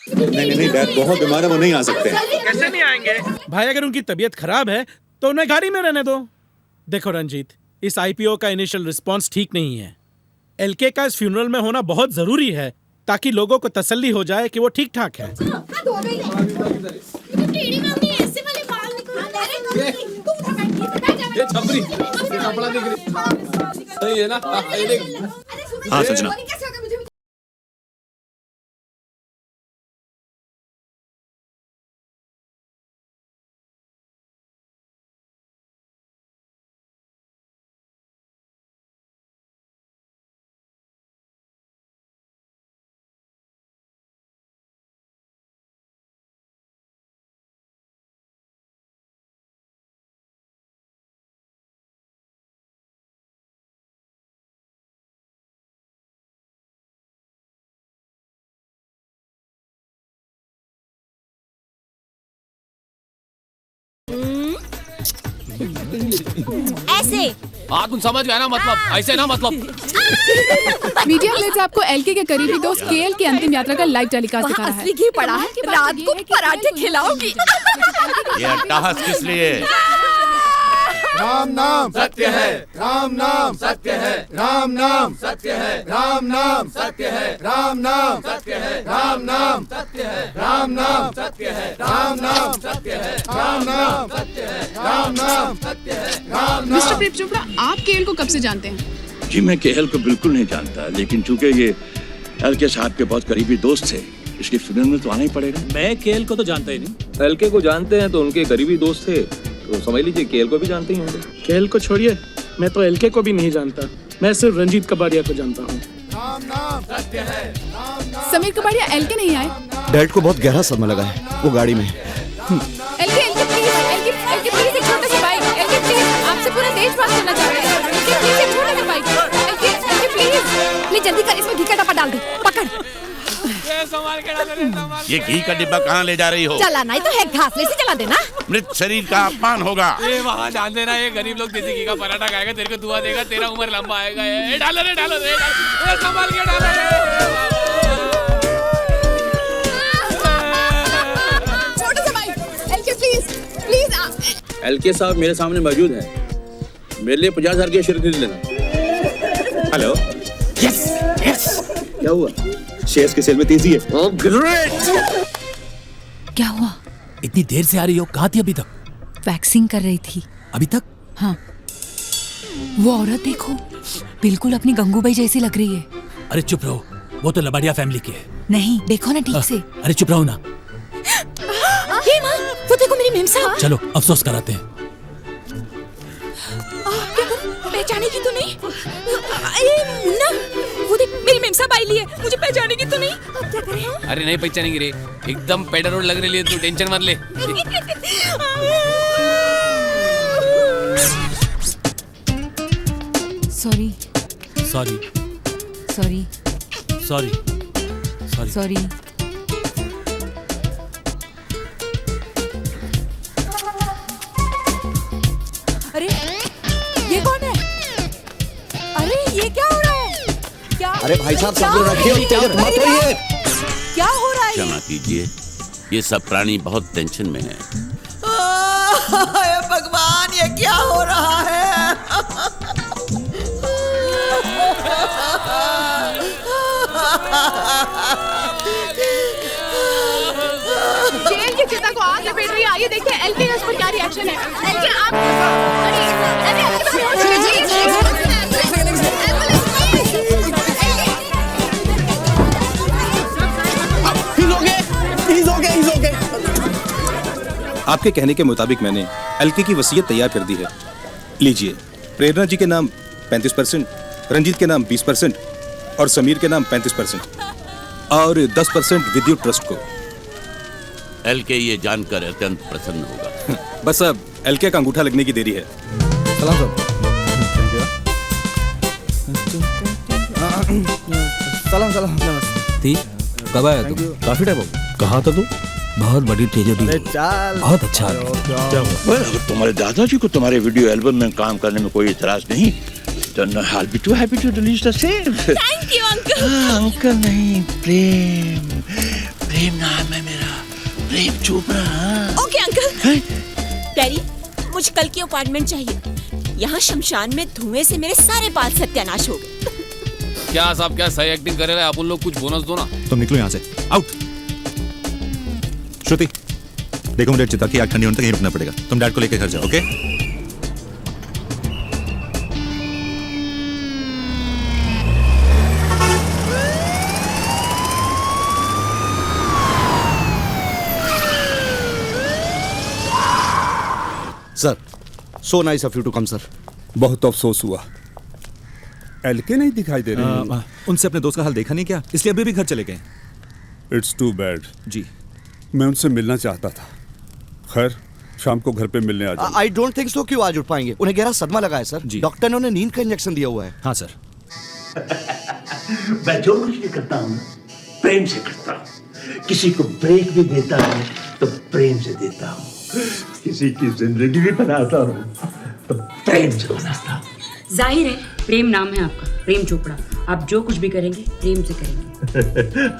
नहीं डैड बहुत बीमार है, वो नहीं आ सकते। कैसे नहीं आएंगे? भाई अगर उनकी तबीयत खराब है तो उन्हें गाड़ी में रहने दो। देखो रंजीत, इस आईपीओ का इनिशियल रिस्पांस ठीक नहीं है। एलके का इस फ्यूनरल में होना बहुत जरूरी है ताकि लोगों को तसल्ली हो जाए कि वो ठीक ठाक है। सही है ना? हाँ सजना। ऐसे हाँ तुम समझ गया ना, मतलब ऐसे ना, मतलब। मीडिया प्लेट आपको एलके के करीबी दोस्त केएल की अंतिम यात्रा का लाइव टेलीकास्ट दिखा रहा है। असली घी पड़ा है, रात को पराठे खिलाओगी। ये अट्टहास किस लिए? राम नाम सत्य है, राम नाम सत्य है, राम नाम सत्य है, राम नाम सत्य है, राम नाम सत्य है, राम नाम सत्य है, राम नाम सत्य है, राम नाम सत्य है, राम नाम सत्य है, राम नाम सत्य है, राम नाम। मिस्टर प्रेम चोपड़ा, आप केएल को कब से जानते हैं? जी मैं केएल को बिल्कुल नहीं जानता, लेकिन चूंकि ये एलके साहब के बहुत करीबी दोस्त थे, इसलिए फिल्म में तो आना ही पड़ेगा। मैं केएल को तो जानता ही नहीं। एलके को जानते हैं तो उनके करीबी दोस्त थे, तो समझ लीजिए केएल को भी जानते ही होंगे। केएल को छोड़िए, मैं तो एलके को भी नहीं जानता, मैं सिर्फ रंजीत कबाड़िया को जानता हूँ। समीर कबाड़िया एलके नहीं आए? डैड को बहुत गहरा सदमा लगा है, वो गाड़ी में। एलके प्लीज एक छोटा सा बाइक। एलके प्लीज, आपसे पूरा देश बात करना चाह रहा है। एलके प्लीज एक छोटा सा बाइक। एलके प्लीज जल्दी कर, इसमें घी का डब्बा डाल दे, पकड़। ये घी का डिब्बा कहाँ ले जा रही हो? चलाना ही तो है, घासले से चला देना। मृत शरीर का अपमान होगा। ये वहाँ जान देना, ये गरीब लोग देसी घी का पराठा खाएगा, तेरे को दुआ देगा, तेरा उम्र लंबा आएगा। ये डालो रे, डालो रे, संभाल के डालो रे। छोटा सा बाइक। LK please. एलके साहब मेरे सामने मौजूद हैं, मेरे लिए 50,000 की शेयर खरीद लेना। हेलो। Yes yes. क्या हुआ? शेयर्स की सेल में तेजी है। Oh great. क्या हुआ? इतनी देर से आ रही हो, कहाँ थी अभी तक? वैक्सिंग कर रही थी। अभी तक? हाँ। वो औरत देखो, बिल्कुल अपनी गंगूबाई जैसी लग रही है। अरे चुप रहो, वो तो लबाड़िया फैमिली की है। नहीं, देखो ना ठीक से। अरे चुप रहो ना। हे माँ, वो देखो मेरी मेमसा। चलो अफसोस कराते हैं। पहचानेगी तो नहीं? मुन्ना, वो देख मेरी मेमसा बाई ली है, मुझे पहचानेगी तो नहीं? अब क्या करें? अरे नहीं पहचानेगी रे, एकदम पेडर रोड लग रही है, तू टेंशन मत ले। Sorry sorry sorry sorry sorry sorry. अरे ये कौन है? अरे ये क्या हो रहा है? अरे भाई साहब सब्र रखिए, उत्तेजित मत होइए। क्या हो रहा है? क्षमा कीजिए, ये सब प्राणी बहुत टेंशन में हैं। हे भगवान, ये क्या हो रहा है? जेल की चिता को आग लपेट रही है। आइए देखते हैं एलके पर क्या रिएक्शन है। एलके आप आपके कहने के मुताबिक मैंने एलके की वसीयत तैयार कर दी है। लीजिए, प्रेरणा जी के नाम 35%, रंजीत के नाम 20% और समीर के नाम 35% और 10% विद्युत ट्रस्ट को। एलके ये जानकर अत्यंत प्रसन्न होगा। बस अब एलके का अंगूठा लगने की देरी है। सलाम साहब। सलाम सलाम। थी कब आया तुम? काफी टाइम हो गया। कहाँ था तू? बहुत बड़ी ट्रेजेडी। बहुत अच्छा। अगर तुम्हारे दादाजी को तुम्हारे वीडियो एल्बम में काम करने में कोई इतराज नहीं, then I'll be too happy to release the same. Thank you, uncle. Uncle नहीं, प्रेम। प्रेम नाम है मेरा, Prem Chopra. Okay uncle. Daddy, मुझे कल की अपॉइंटमेंट चाहिए। यहाँ शमशान में धुएं से मेरे सारे बाल सत्यानाश हो गए। क्या साहब, क्या सही एक्टिंग कर रहे हैं आप लोग? कुछ बोनस दो ना। तुम निकलो यहाँ से, आउट। श्रुति, देखो मुझे चिता की आग ठंडी होने तक यहीं रुकना पड़ेगा। तुम डैड को लेकर घर जाओ, okay? Sir, so nice of you to come, sir. बहुत अफसोस हुआ, एलके नहीं दिखाई दे रहे। उनसे अपने दोस्त का हाल देखा नहीं क्या? इसलिए अभी भी घर चले गए। It's to bad. जी, मैं उनसे मिलना चाहता था। खैर, शाम को घर पे मिलने आ जाओ। आई डोंट थिंक सो कि वो आज उठ पाएंगे। उन्हें गहरा सदमा लगा है सर। डॉक्टर ने उन्हें नींद का इंजेक्शन दिया हुआ है। हाँ सर। मैं जो कुछ भी करता हूँ प्रेम से करता हूँ। किसी को ब्रेक भी देता हूँ तो प्रेम से देता हूँ। किसी की जिंदगी भी बनाता हूँ तो प्रेम से बनाता हूँ। जाहिर है प्रेम नाम है आपका, प्रेम चोपड़ा। आप जो कुछ भी करेंगे प्रेम से करेंगे।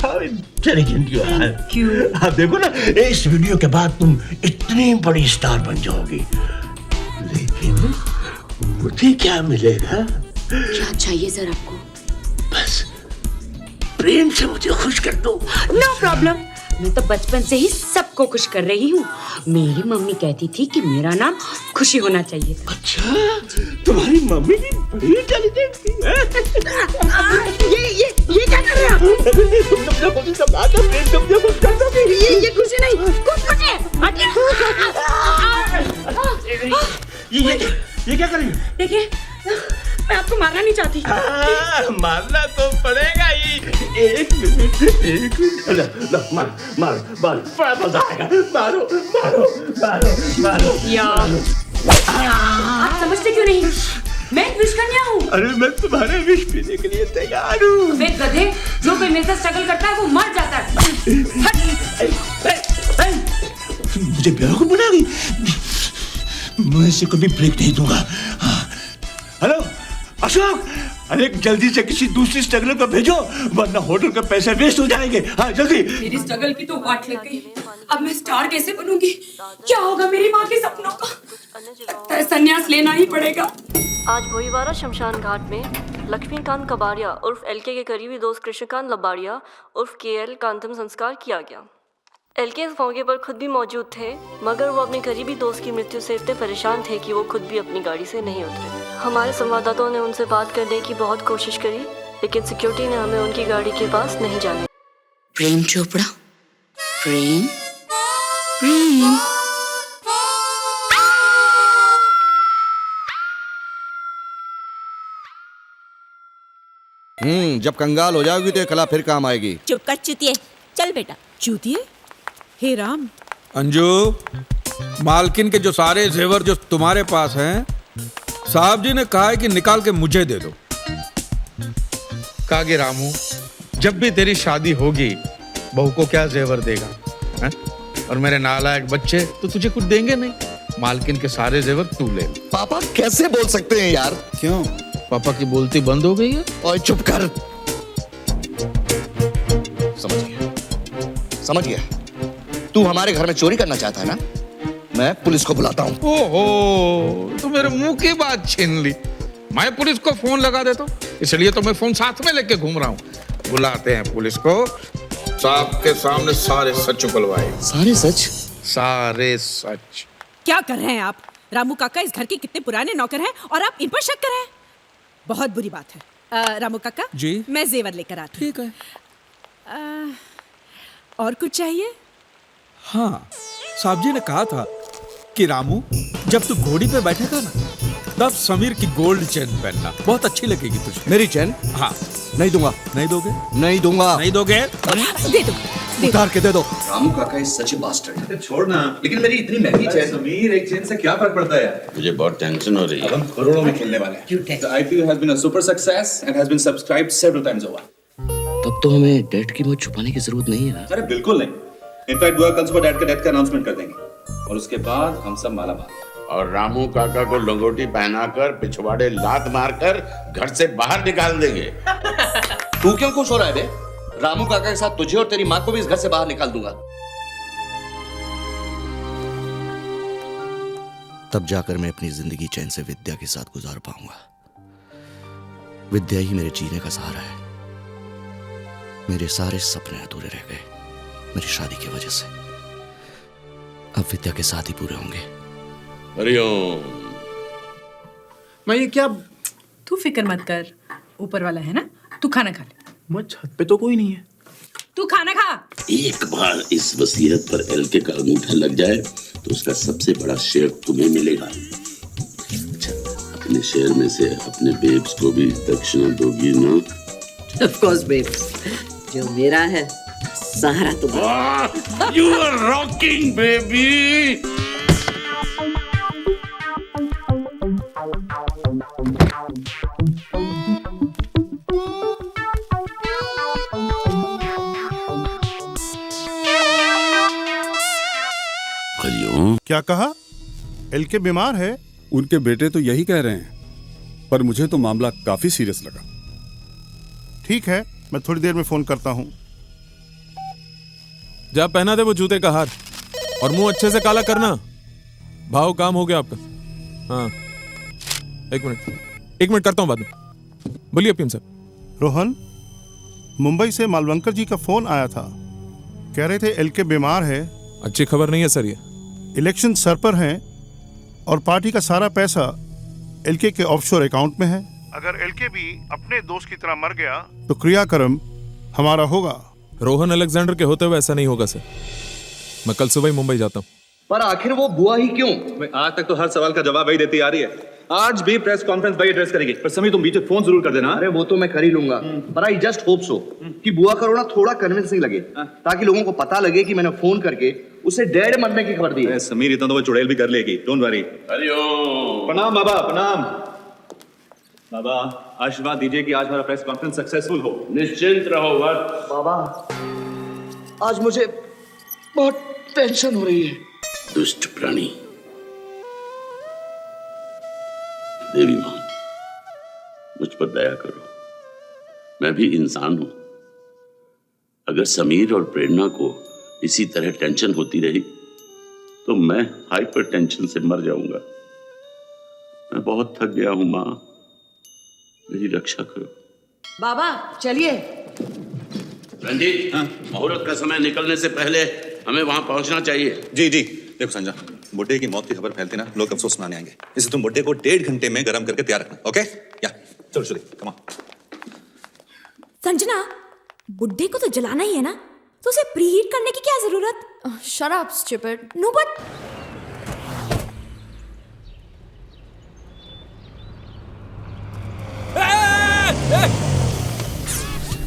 How intelligent you are. क्यों? आप देखो ना, इस वीडियो के बाद तुम इतनी बड़ी स्टार बन जाओगी, लेकिन मुझे क्या मिलेगा? क्या चाहिए सर आपको? बस प्रेम से मुझे खुश कर दो। No problem. मैं तो बचपन से ही सबको खुश कर रही हूँ। मेरी मम्मी कहती थी कि मेरा नाम खुशी होना चाहिए था। अच्छा, तुम्हारी मम्मी भी बड़ी इंटेलिजेंट थी। ये क्या कर रहे हैं आप? तुमने मुझे सब बात है, प्रेम तुमने कुछ कर दो। ये खुशी नहीं, कुछ है। ये क्या कर रही है? देखिए, मैं आपको मारना नहीं चाहती। मारना तो पड़ेगा ही। एक मिनट। मार मार मार, बड़ा मजा आएगा। मारो मारो मारो मारो यार, आप समझते क्यों नहीं? मैं विश कन्या हूँ। अरे मैं तुम्हारे विश पीने के लिए तैयार हूँ। वे गधे, जो कोई मेरे साथ स्ट्रगल करता है वो मर जाता है। मुझे बेवकूफ बनाओगी? मैं इसे कभी ब्रेक नहीं दूंगा। हेलो अशोक, अरे जल्दी से किसी दूसरी स्ट्रगलर को भेजो, वरना होटल का पैसे वेस्ट हो जाएंगे। हाँ जल्दी। मेरी स्ट्रगल की तो वाट लग गई। अब मैं स्टार कैसे बनूंगी? क्या होगा मेरी माँ के सपनों का? लगता है संन्यास लेना ही पड़ेगा। आज भोईवाड़ा शमशान घाट में लक्ष्मीकांत कबाड़िया उर्फ एलके के करीबी दोस्त कृष्णकांत लबाड़िया उर्फ केएल का अंतिम संस्कार किया गया। एलके इस मौके पर खुद भी मौजूद थे, मगर वो अपने करीबी दोस्त की मृत्यु से इतने परेशान थे कि वो खुद भी अपनी गाड़ी से नहीं उतरे। हमारे संवाददाताओं ने उनसे बात करने की बहुत कोशिश करी, लेकिन सिक्योरिटी ने हमें उनकी गाड़ी के पास नहीं जाने। प्रेम चोपड़ा, प्रेम प्रेम। जब कंगाल हो जाओगी तो ये कला फिर काम आएगी। चुप कर चुतिए। चल बेटा। चूतिए? हे राम। अंजू, मालकिन के जो सारे जेवर जो तुम्हारे पास हैं, साहब जी ने कहा है कि निकाल के मुझे दे दो। कागे रामू, जब भी तेरी शादी होगी बहू को क्या जेवर देगा है? और मेरे नालायक बच्चे तो तुझे कुछ देंगे नहीं। मालकिन के सारे जेवर तू ले। पापा कैसे बोल सकते हैं यार? क्यों? पापा की बोलती बंद हो गई है? ओए चुप कर। समझ गया? तू हमारे घर में चोरी करना चाहता है ना? मैं पुलिस को बुलाता हूँ। ओहो, तो मेरे मुंह की बात छीन ली। मैं पुलिस को फोन लगा देता हूँ, इसलिए तो मैं फोन साथ में लेके घूम रहा हूँ। बुलाते हैं पुलिस को, साहब के सामने सारे सच उगलवाए। सारे सच? सारे सच। क्या कर रहे हैं आप? रामू काका इस घर के कितने पुराने नौकर हैं और आप इन पर शक कर रहे हैं? बहुत बुरी बात है। रामू काका जी, मैं जेवर लेकर आती हूँ। ठीक है। और कुछ चाहिए? हाँ, साहब जी ने कहा था कि रामू जब तू घोड़ी पे बैठेगा ना, तब समीर की गोल्ड चेन पहनना, बहुत अच्छी लगेगी तुझे। मेरी चेन? हाँ। नहीं दूंगा। नहीं दोगे? नहीं दूंगा। नहीं दोगे? दे दो। उतार के दे दो। रामू काका इज सच ए बास्टर्ड। छोड़ना, लेकिन मेरी इतनी महंगी चेन। समीर, एक चेन से क्या फर्क पड़ता है यार? मुझे बहुत टेंशन हो रही है। अब हम करोड़ों में खेलने वाले हैं। The IPO has been a super success and has been subscribed several times over. तब तो हमें डेट की मौत छुपाने की जरूरत नहीं है। अरे बिल्कुल नहीं। इनफैक्ट बुआ कल सुबह डैड का अनाउंसमेंट कर देंगे और उसके बाद हम सब मालामाल। और रामू काका को लंगोटी पहनाकर पिछवाड़े लात मारकर घर से बाहर निकाल देंगे। तू क्यों खुश हो रहा है बे? रामू काका के साथ तुझे और तेरी माँ को भी इस घर से बाहर निकाल दूंगा। तब जाकर मैं अपनी जिंदगी चैन से विद्या के साथ गुजार पाऊंगा। विद्या ही मेरे जीने का सहारा है। मेरे सारे सपने अधूरे रह गए मेरी शादी की वजह से। अब विद्या के साथ ही पूरे होंगे। हरिओम। मैं ये क्या? तू फिक्र मत कर, ऊपर वाला है ना। तू खाना खा ले। मैं छत पे तो कोई नहीं है। तू खाना खा। एक बार इस वसीयत पर एलके का अंगूठा लग जाए तो उसका सबसे बड़ा शेयर तुम्हें मिलेगा। अच्छा, अपने शेयर में से अपने बेब्स को भी दक्षिणा दोगी ना? Of course, babes. जो मेरा है सहारा तुम्हारा। You are rocking, baby. क्या कहा? एलके बीमार है? उनके बेटे तो यही कह रहे हैं, पर मुझे तो मामला काफी सीरियस लगा। ठीक है, मैं थोड़ी देर में फोन करता हूँ। जा पहना दे वो जूते का हार और मुंह अच्छे से काला करना। भाव काम हो गया आपका। हाँ, एक मिनट करता हूँ बाद में। बोलिए पीएम साहब। रोहन, मुंबई से मालवंकर जी का फोन आया था। कह रहे थे एलके बीमार है। अच्छी खबर नहीं है सर। ये इलेक्शन सर पर हैं और पार्टी का सारा पैसा एलके के ऑफशोर अकाउंट में है। अगर एलके भी अपने दोस्त की तरह मर गया तो क्रियाक्रम हमारा होगा। रोहन अलेक्जेंडर के होते हुए ऐसा नहीं होगा सर। मैं कल सुबह ही मुंबई जाता हूँ। पर आखिर वो बुआ ही क्यों? आज तक तो हर सवाल का जवाब वही देती आ रही है। आज भी प्रेस कॉन्फ्रेंस वही एड्रेस करेगी। पर समीर तुम बीच में फोन जरूर कर देना। अरे वो तो मैं कर ही लूंगा, पर आई जस्ट होप सो कि बुआ का रोना थोड़ा कन्विंसिंग लगे, ताकि लोगों को पता लगे कि मैंने फोन करके उसे डैड मरने की खबर दी है। समीर इतना तो वो चुड़ैल भी कर लेगी, डोंट वरी। प्रणाम बाबा, प्रणाम बाबा। आशीर्वाद दीजिए कि आज हमारा प्रेस कॉन्फ्रेंस सक्सेसफुल हो। निश्चिंत रहो वक्त। बाबा, आज मुझे बहुत टेंशन हो रही है। दुष्ट प्राणी, देवी मां, मुझ पर दया करो। मैं भी इंसान हूं। अगर समीर और प्रेरणा को इसी तरह टेंशन होती रही तो मैं हाइपर टेंशन से मर जाऊंगा। मैं बहुत थक गया हूं मां, मेरी रक्षा करो। बाबा चलिए। रंजीत, मुहूर्त का समय निकलने से पहले हमें वहां पहुंचना चाहिए। जी जी। देखो संजय, बुड्ढे की मौत की खबर फैलती ना, लोग अफसोस मनाने आएंगे। इसलिए तुम बुड्ढे को 1.5 घंटे में गर्म करके तैयार रखना। ओके? या चलो चलिए, कम ऑन। संजना, बुड्ढे को तो जलाना ही है ना, तो उसे प्रीहीट करने की क्या जरूरत? Shut up stupid. No but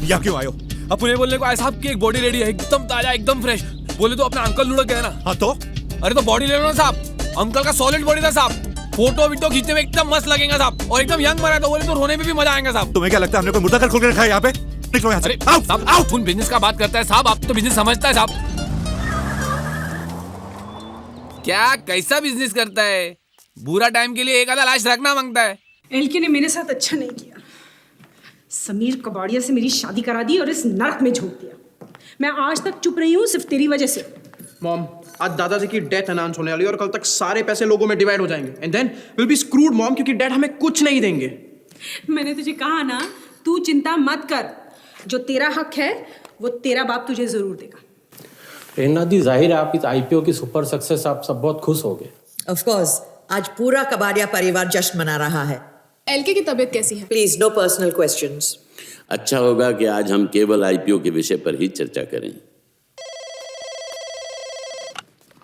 या क्यों आयो? अपने बोलने को आए साहब की एक बॉडी रेडी है, एकदम ताजा, एकदम फ्रेश। बोले तो अपना अंकल लुढ़क गया ना। हाँ तो? अरे तो बॉडी ले लो ना साहब। अंकल का सॉलिड बॉडी था साहब। फोटो वीटो खींचते हुए एकदम मस्त लगेगा साहब, और एकदम यंग मरा तो बोले तो रोने में भी मजा आएगा साहब। तुम्हें क्या लगता है हमने कोई मुर्दा घर खोल के रखा है यहाँ पे? निकलो यहाँ से। साहब आओ। कौन बिजनेस का बात करता है साहब? आप तो बिजनेस समझता है साहब। क्या कैसा बिजनेस करता है? बुरा टाइम के लिए एक आधा लाश रखना मांगता है। एलके ने मेरे साथ अच्छा नहीं किया। समीर कबाड़िया से मेरी शादी करा दी और इस नरक में झोंक दिया। मैं आज तक चुप रही हूँ सिर्फ तेरी वजह से। मॉम, आज दादाजी की डेथ अनाउंस होने वाली है और कल तक सारे पैसे लोगों में डिवाइड हो जाएंगे and then will be screwed mom, क्योंकि डैड हमें कुछ नहीं देंगे। मैंने तुझे कहा ना, तू चिंता मत कर, जो तेरा हक है वो तेरा बाप तुझे जरूर देगा। प्रेरणा दी, जाहिर है आप इस आईपीओ की सुपर सक्सेस आप सब बहुत खुश हो गए। ऑफ कोर्स, आज पूरा कबाड़िया परिवार जश्न मना रहा है। एलके की तबीयत कैसी है? Please no personal questions. अच्छा होगा कि आज हम केवल आईपीओ के विषय पर ही चर्चा करें।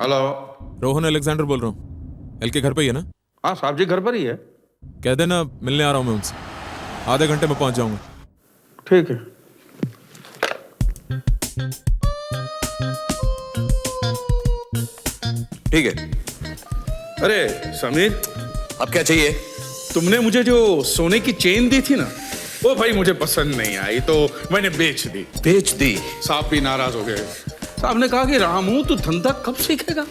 हेलो, रोहन अलेक्जेंडर बोल रहा हूँ। एलके घर पे ही है ना? हाँ साहब जी घर पर ही है। कह देना मिलने आ रहा हूँ मैं उनसे, आधे घंटे में पहुंच जाऊंगा। ठीक है। ठीक है। अरे समीर, अब क्या चाहिए? तुमने मुझे जो सोने की चेन दी थी ना, वो भाई मुझे पसंद नहीं आई तो मैंने बेच दी। बेच दी? साहब भी नाराज हो गए। साहब ने कहा कि रामू तू धंधा कब सीखेगा,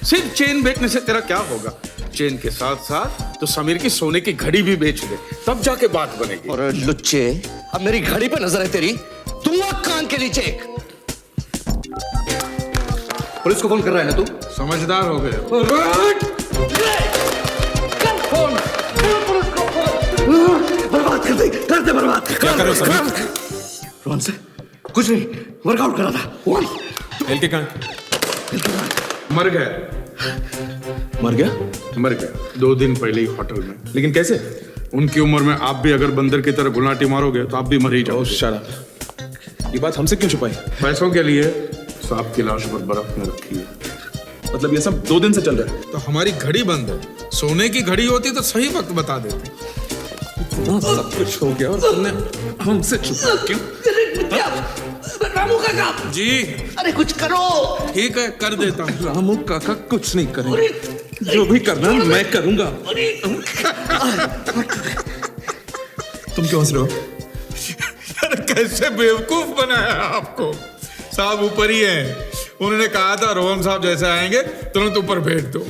सिर्फ चेन बेचने से तेरा क्या होगा, चेन के साथ साथ तो समीर की सोने की घड़ी भी बेच दे, तब जाके बात बनेगी। और लुच्चे, अब मेरी घड़ी पे नजर है तेरी, दूंगा कान के नीचे। पुलिस को फोन कर रहा है ना तू? समझदार हो गए। बर्बाद कर दे बर्बाद। क्या कर रहे हो समीर? रोहन से कुछ नहीं, वर्कआउट कर रहा था। एलके कहाँ? मर गया। मर गया? मर गया 2 दिन पहले ही होटल में। लेकिन कैसे? उनकी उम्र में आप भी अगर बंदर की तरह गुलाटी मारोगे तो आप भी मर ही जाओ। शराब, ये बात हमसे क्यों छुपाई? पैसों के लिए सांप की लाश पर बर्फ में रखी है। मतलब ये सब 2 दिन से चल रहा है? तो हमारी घड़ी बंद है, सोने की घड़ी होती तो सही वक्त बता देते। सब कुछ हो गया और तुमने हमसे छुपा क्यों? रामू काका जी, अरे कुछ करो। ठीक है कर देता हूँ। रामू काका कुछ नहीं करेंगे, जो भी करना मैं करूंगा। तुम क्यों हंस रहे हो? अरे कैसे बेवकूफ बनाया आपको। साहब ऊपर ही है, उन्होंने कहा था रोहन साहब जैसे आएंगे तुरंत ऊपर भेज दो।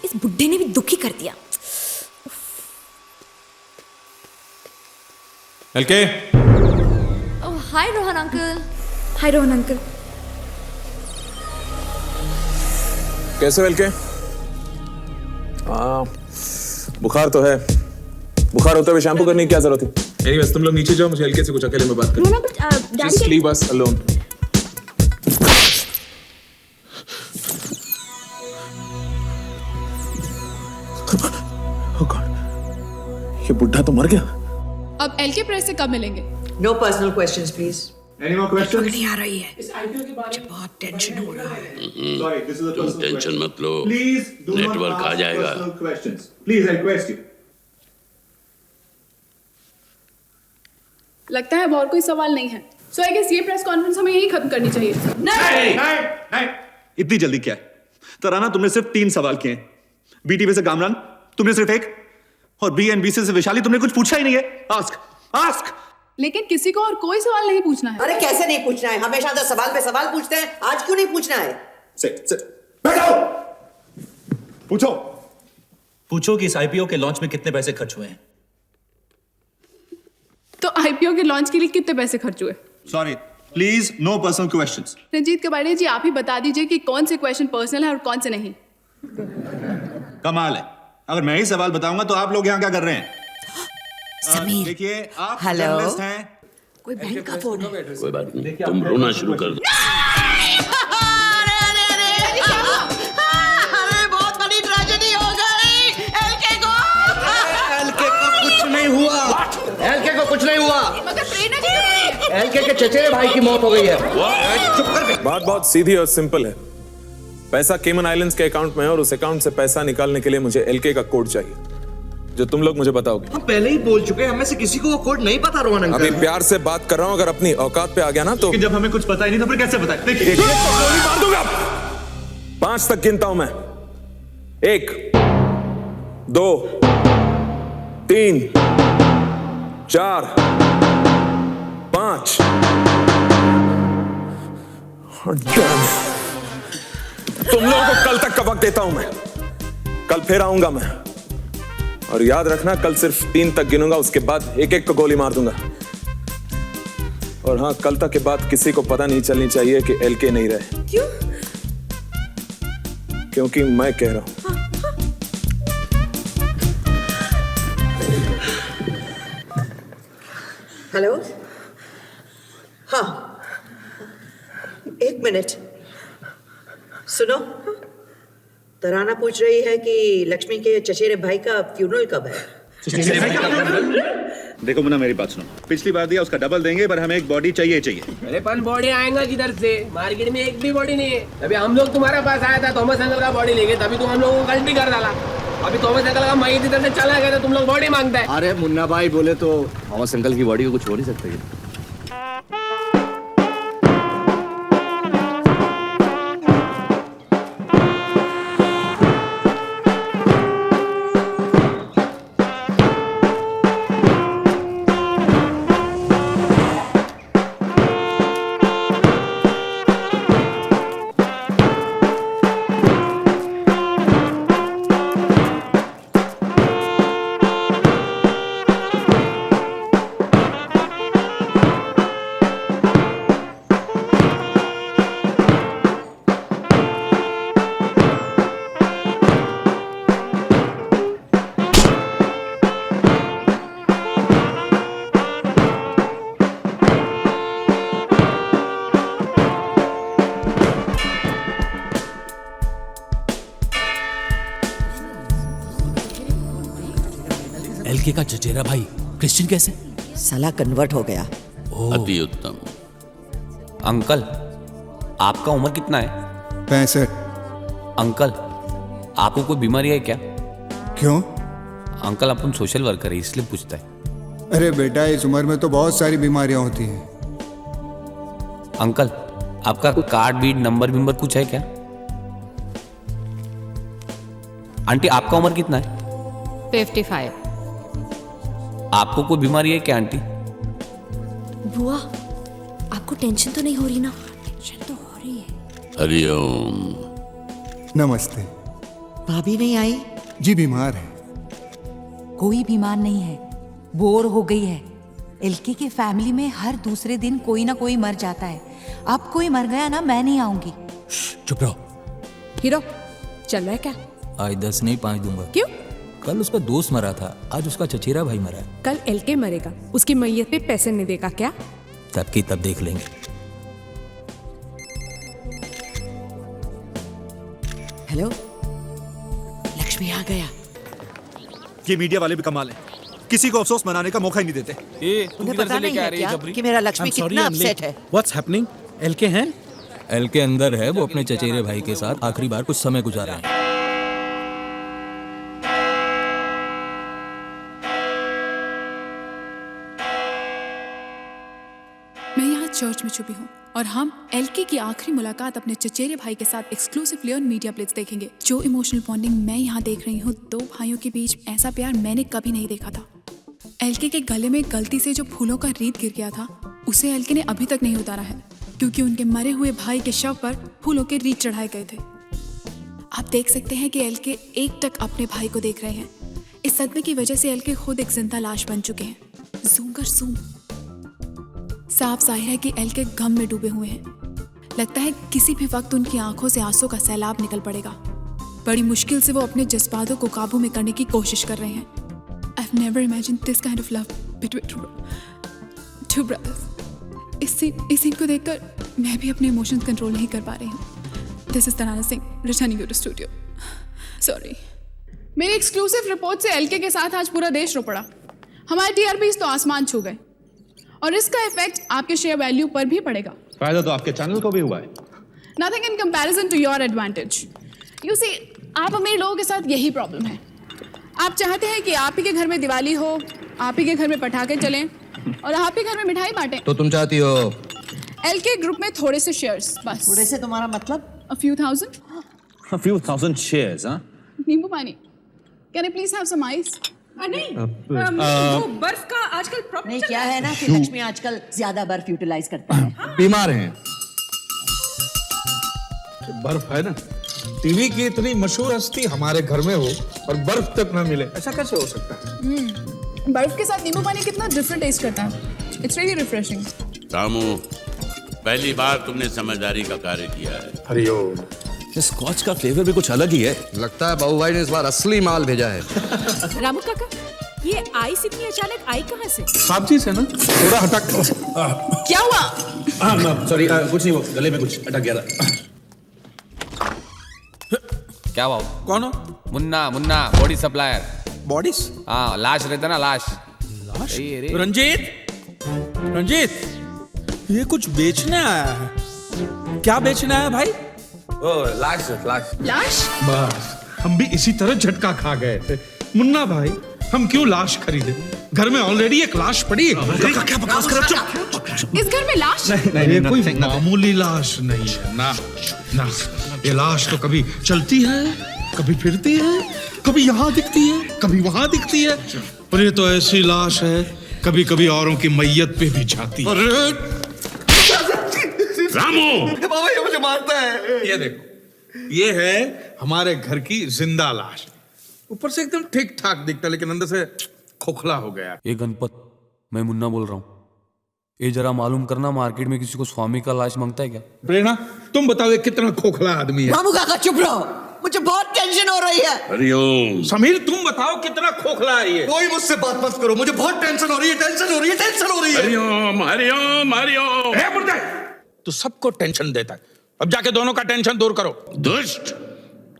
इस बुड्ढे ने भी दुखी कर दिया। एलके, हाय रोहन अंकल। हाय रोहन अंकल। कैसे हो एलके? बुखार तो है। बुखार होते हुए शैम्पू करने की क्या जरूरत है? एनीवेज तुम लोग नीचे जाओ, मुझे एलके से कुछ अकेले में बात करनी है। Just leave us alone. ये बुढ़ा तो मर गया। अब एलके प्रेस से कब मिलेंगे? No personal questions please. Any more questions? नहीं आ रही है। इस आईपीओ के बारे में बहुत टेंशन हो रहा है। Sorry, this is a तुम personal टेंशन question. मत लो, Please do not नेटवर्क आ ask जाएगा। personal questions. Please, I request you. लगता है अब और कोई सवाल नहीं है। सो आई गेस ये प्रेस कॉन्फ्रेंस हमें यही खत्म करनी चाहिए। नहीं। इतनी जल्दी क्या है? तराना, तुमने सिर्फ 3 सवाल किए। बीटीवी से कामरान तुमने सिर्फ 1, और बीएनबीसी से वैशाली तुमने कुछ पूछा ही नहीं है। आस्क। लेकिन किसी को और कोई सवाल नहीं पूछना है। अरे कैसे नहीं पूछना है? हमेशा तो सवाल पे सवाल पूछते हैं, आज क्यों नहीं पूछना है? बैठो। पूछो कि इस आईपीओ के लॉन्च में कितने पैसे खर्च हुए हैं। तो आईपीओ के लॉन्च के लिए कितने पैसे खर्च हुए? Sorry, please no personal questions. Ranjit Kabadia ji, आप ही बता दीजिए कि कौन से क्वेश्चन पर्सनल है और कौन से नहीं। कमाल है, अगर मैं ही सवाल बताऊंगा तो आप लोग यहाँ क्या कर रहे हैं? समीर, देखिए आप हेलो, जर्नलिस्ट हैं। कोई बैंक का फोन है। कोई बात नहीं, तुम रोना शुरू कर दो। अरे बहुत बड़ी ट्रेजेडी हो गई। एलके को कुछ नहीं हुआ। एलके को कुछ नहीं हुआ। मगर प्रेरणा जी क्यों नहीं है? एलके के चचेरे भाई की मौत हो गई है। चुप कर। बात बहुत सीधी और सिंपल है। पैसा केमन आइलैंड्स के अकाउंट में है और उस अकाउंट से पैसा निकालने के लिए मुझे एलके का कोड चाहिए, जो तुम लोग मुझे बताओगे। हम पहले ही बोल चुके हैं, हमें से किसी को वो कोड नहीं पता। रोहन अंकल, अभी प्यार से बात कर रहा हूं, अगर अपनी औकात पे आ गया ना तो जब हमें कुछ पता ही नहीं तो फिर कैसे बताए? देखिए, गोली मार दूंगा। 5 तक गिनता हूं मैं। 1 2 3 4 5। तुम लोगों को कल तक का वक्त देता हूं मैं। कल फिर आऊंगा मैं। और याद रखना, कल सिर्फ 3 तक गिनूंगा, उसके बाद एक एक को गोली मार दूंगा। और हाँ, कल तक के बाद किसी को पता नहीं चलनी चाहिए कि एलके नहीं रहे। क्यों? क्योंकि मैं कह रहा हूं। हेलो, हाँ, एक मिनट सुनो। तराना पूछ रही है कि लक्ष्मी के चचेरे भाई का फ्यूनरल कब है। देखो मुन्ना, मेरी बात सुनो। पिछली बार दिया उसका डबल देंगे, पर हमें एक बॉडी चाहिए चाहिए। अरे पर बॉडी आएगा किधर से? मार्केट में एक भी बॉडी नहीं है। अभी हम लोग तुम्हारे पास आया था, थॉमस अंकल का बॉडी लेके, तभी तुम हम लोगों को गलती कर डाला। अभी थॉमस अंकल का मई इधर से चला गया तो तुम लोग बॉडी मांगता है। अरे मुन्ना भाई बोले तो थॉमस अंकल की बॉडी को कुछ हो नहीं सकता। एलके का चचेरा भाई क्रिश्चियन कैसे? साला कन्वर्ट हो गया। अति उत्तम। अंकल, आपका उम्र कितना है? 65। अंकल, आपको कोई बीमारी है क्या? क्यों? अंकल, अपन सोशल वर्कर है इसलिए पूछता है। अरे बेटा, इस उम्र में तो बहुत सारी बीमारियां होती हैं। अंकल, आपका कार्ड बीट नंबर विंबर कुछ है क्या? आंटी, आपका उम्र कितना है? 55। आपको कोई बीमारी है क्या आंटी? बुआ, आपको टेंशन तो नहीं हो रही ना? टेंशन तो हो रही है। हरिओम। नमस्ते। भाभी नहीं आई? जी बीमार है। कोई बीमार नहीं है, बोर हो गई है। एलके के फैमिली में हर दूसरे दिन कोई ना कोई मर जाता है। अब कोई मर गया ना, मैं नहीं आऊंगी। चुप रहो। हीरो, चल रहा है क्या? आज 10 नहीं 5 दूंगा। क्यों? कल उसका दोस्त मरा था, आज उसका चचेरा भाई मरा है। कल एलके मरेगा, उसकी मैयत पे पैसे नहीं देगा क्या? तब की तब देख लेंगे। हेलो, लक्ष्मी आ गया। ये मीडिया वाले भी कमाल है, किसी को अफसोस मनाने का मौका ही नहीं देते। उन्हें पता नहीं है क्या कि मेरा लक्ष्मी कितना अपसेट है? What's happening? एलके हैं? एलके अंदर है, वो अपने चचेरे भाई के साथ आखिरी बार कुछ समय गुजारा है। मैं यहाँ चर्च में छुपी हूँ और हम एलके की आखिरी मुलाकात अपने चचेरे भाई के साथ एक्सक्लूसिवली ऑन मीडिया प्लेट्स देखेंगे। जो इमोशनल बॉन्डिंग मैं यहाँ देख रही हूँ, दो भाइयों के बीच ऐसा प्यार मैंने कभी नहीं देखा था। एलके के गले में गलती से जो फूलों का रीत गिर गया था, उसे एलके ने अभी तक नहीं उतारा है, क्योंकि उनके मरे हुए भाई के शव पर फूलों के रीत चढ़ाए गए थे। आप देख सकते हैं कि एलके एकटक अपने भाई को देख रहे हैं। इस सदमे की वजह से एलके खुद एक जिंदा लाश बन चुके हैं। जूम कर जूम। साफ जाहिर है कि एलके गम में डूबे हुए हैं। लगता है किसी भी वक्त उनकी आंखों से आंसू का सैलाब निकल पड़ेगा। बड़ी मुश्किल से वो अपने जज्बातों को काबू में करने की कोशिश कर रहे हैं। I've never imagined this kind of love between two brothers. इस सीन को देखकर मैं भी अपने इमोशंस कंट्रोल नहीं कर पा रही हूँ। This is Tarana Singh returning you to studio. Sorry. मेरी एक्सक्लूसिव रिपोर्ट से एलके के साथ आज पूरा देश रो पड़ा। हमारे टीआरपीज़ तो आसमान छू गए और इसका इफेक्ट आपके शेयर वैल्यू पर भी पड़ेगा। फायदा तो आपके चैनल को भी हुआ है। Nothing in comparison to your advantage. You see, आप अमीर लोगों के साथ यही प्रॉब्लम है। आप चाहते हैं कि आप ही के घर में दिवाली हो, आप ही के घर में पटाखे चलें और आप ही घर में मिठाई बांटें। तो तुम चाहती हो एलके ग्रुप में थोड़े से शेयर्स बस। थोड़े से तुम्हारा मतलब? A few thousand. A few thousand shares, हाँ? नींबू पानी। Can I please have some ice? नहीं, वो बर्फ का आजकल प्रॉब्लम नहीं, क्या है ना कि लक्ष्मी आजकल ज्यादा बर्फ यूटिलाइज करते हैं। बीमार हैं। बर्फ है ना, टीवी की इतनी मशहूर हस्ती हमारे घर में हो और बर्फ तक ना मिले, ऐसा कैसे हो सकता है? बर्फ के साथ नींबू पानी कितना डिफरेंट टेस्ट करता है। It's really refreshing. रामू, पहली बार तुमने समझदारी का कार्य किया है। हरिओम। स्कॉच का फ्लेवर भी कुछ अलग ही है। लगता है बाबू भाई ने इस बार असली माल भेजा है। रामू काका, ये आइस इतनी अचानक आई कहाँ से? साबजी से ना, थोड़ा हटक। क्या हुआ? सॉरी, कुछ नहीं, वो गले में कुछ अटक गया था। क्या बाबू? कौन हो? Munna, Munna body supplier. Bodies? हाँ, लाश रहता ना, लाश। लाश? रंजीत, रंजीत, ये कुछ बेचने आया है। क्या बेचने आया भाई? ओ, लाश, लाश। लाश? बस हम भी इसी तरह झटका खा गए थे। मुन्ना भाई, हम क्यों लाश खरीदे? घर में ऑलरेडी एक लाश पड़ी है। क्या बकवास कर रहे हो? इस घर में लाश? नहीं, ये कोई मामूली लाश नहीं है ना, ना। ये लाश तो कभी चलती है, कभी फिरती है, कभी यहाँ दिखती है, कभी वहां दिखती है, और ये तो ऐसी लाश है कभी कभी औरों की मैयत पे भी जाती है। रामू, बाबा ये मुझे मारता है। ये देखो, ये है हमारे घर की जिंदा लाश। ऊपर से एकदम ठीक ठाक दिखता है, लेकिन अंदर से खोखला हो गया। ये गणपत, मैं मुन्ना बोल रहा हूँ। ये जरा मालूम करना, मार्केट में किसी को स्वामी का लाश मांगता है क्या? प्रेरणा, तुम बताओ ये कितना खोखला आदमी है? रामू काका चुप रहो, मुझे बहुत टेंशन हो रही है। हरिओम। समीर, तुम बताओ कितना खोखला है ये? कोई मुझसे बात मत करो, मुझे बहुत टेंशन हो रही है, टेंशन हो रही है, टेंशन हो रही है। हरिओम, हरिओम, हरिओम। हे मुर्दे, तू सबको टेंशन देता है। अब जाके दोनों का टेंशन दूर करो। दुष्ट,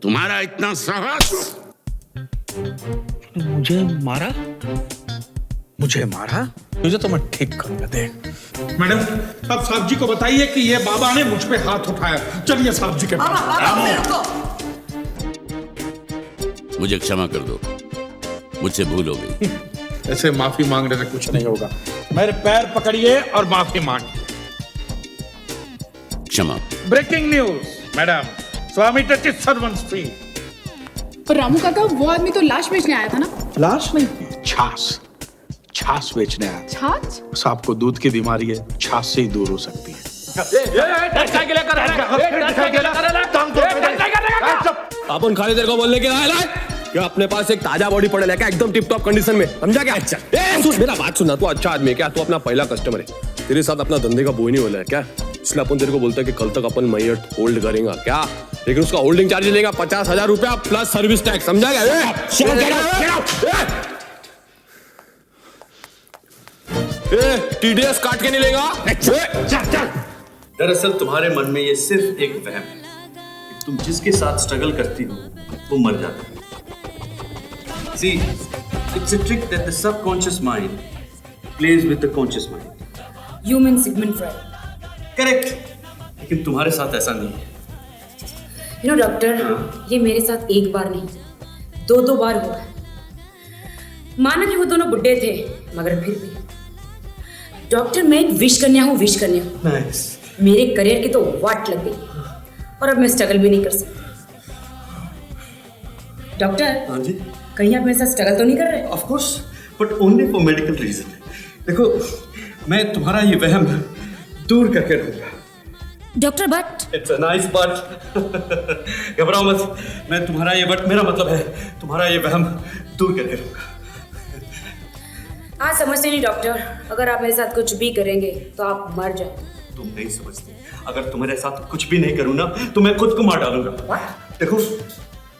तुम्हारा इतना साहस। मुझे मारा? मुझे मारा? तुझे तो मैं ठीक करूंगा, देख। मैडम, अब साहब जी को बताइए कि ये बाबा ने मुझ पे हाथ उठाया। चलिए साहब जी के पास। मुझे क्षमा कर दो, मुझसे भूल हो गई। ऐसे माफी मांगने से कुछ नहीं होगा। मेरे पैर पकड़िए और माफी मांगिए। क्षमा। ब्रेकिंग न्यूज, मैडम, स्वामी टचिस सर्वेंट्स फ्री। पर रामू काका, वो आदमी तो लाश बेचने आया था ना? लाश नहीं, छाछ। छाछ बेचने आया। छाछ? सांप को दूध की बीमारी है, छाछ से ही दूर हो सकती है। अपन खाली देर को बोलने के लायक है क्या? अपने पास एक ताजा बॉडी पड़े लेके एकदम टिप टॉप कंडीशन में, समझा क्या? अच्छा, सुन मेरा बात सुनना, तू अच्छा आदमी है क्या? तू अपना पहला कस्टमर है, तेरे साथ अपना धंधे का बोई नहीं हो रहा है क्या? इसलिए अपन तेरे को बोलता है कि कल तक अपन मैयत होल्ड करेंगा क्या, लेकिन उसका होल्डिंग चार्ज लेगा 50,000 रुपया प्लस सर्विस टैक्स, समझा क्या? TDS काट के नहीं लेगा। दरअसल तुम्हारे मन में ये सिर्फ एक वहम है कि तुम जिसके साथ स्ट्रगल करती हो वो मर जाता है। See, it's a trick that the subconscious mind plays with the conscious mind. You mean Sigmund Freud? Correct. लेकिन तुम्हारे साथ ऐसा नहीं है। You know, डॉक्टर, ये मेरे साथ एक बार नहीं, दो बार हुआ है। माना कि वो दोनों बुड्ढे थे, मगर फिर भी डॉक्टर, मैं एक विश कन्या हूँ। Nice. मेरे करियर की तो वाट लग गई और अब मैं स्ट्रगल भी नहीं कर सकती। डॉक्टर, हाँ जी, कहीं आप मेरे साथ स्ट्रगल तो नहीं कर रहे? Of course, but only for medical reason. देखो, मैं तुम्हारा ये वहम दूर करके रहूंगा। Doctor, but It's a nice but. घबराओ मत, मैं तुम्हारा ये बट, मेरा मतलब है तुम्हारा ये वहम दूर करके रहूंगा। आज समझते नहीं डॉक्टर, अगर आप मेरे साथ कुछ भी करेंगे तो आप मर जाओ। तुम नहीं समझते, अगर तुम्हारे साथ कुछ भी नहीं करूँ ना तो मैं खुद को मार डालूंगा। देखो,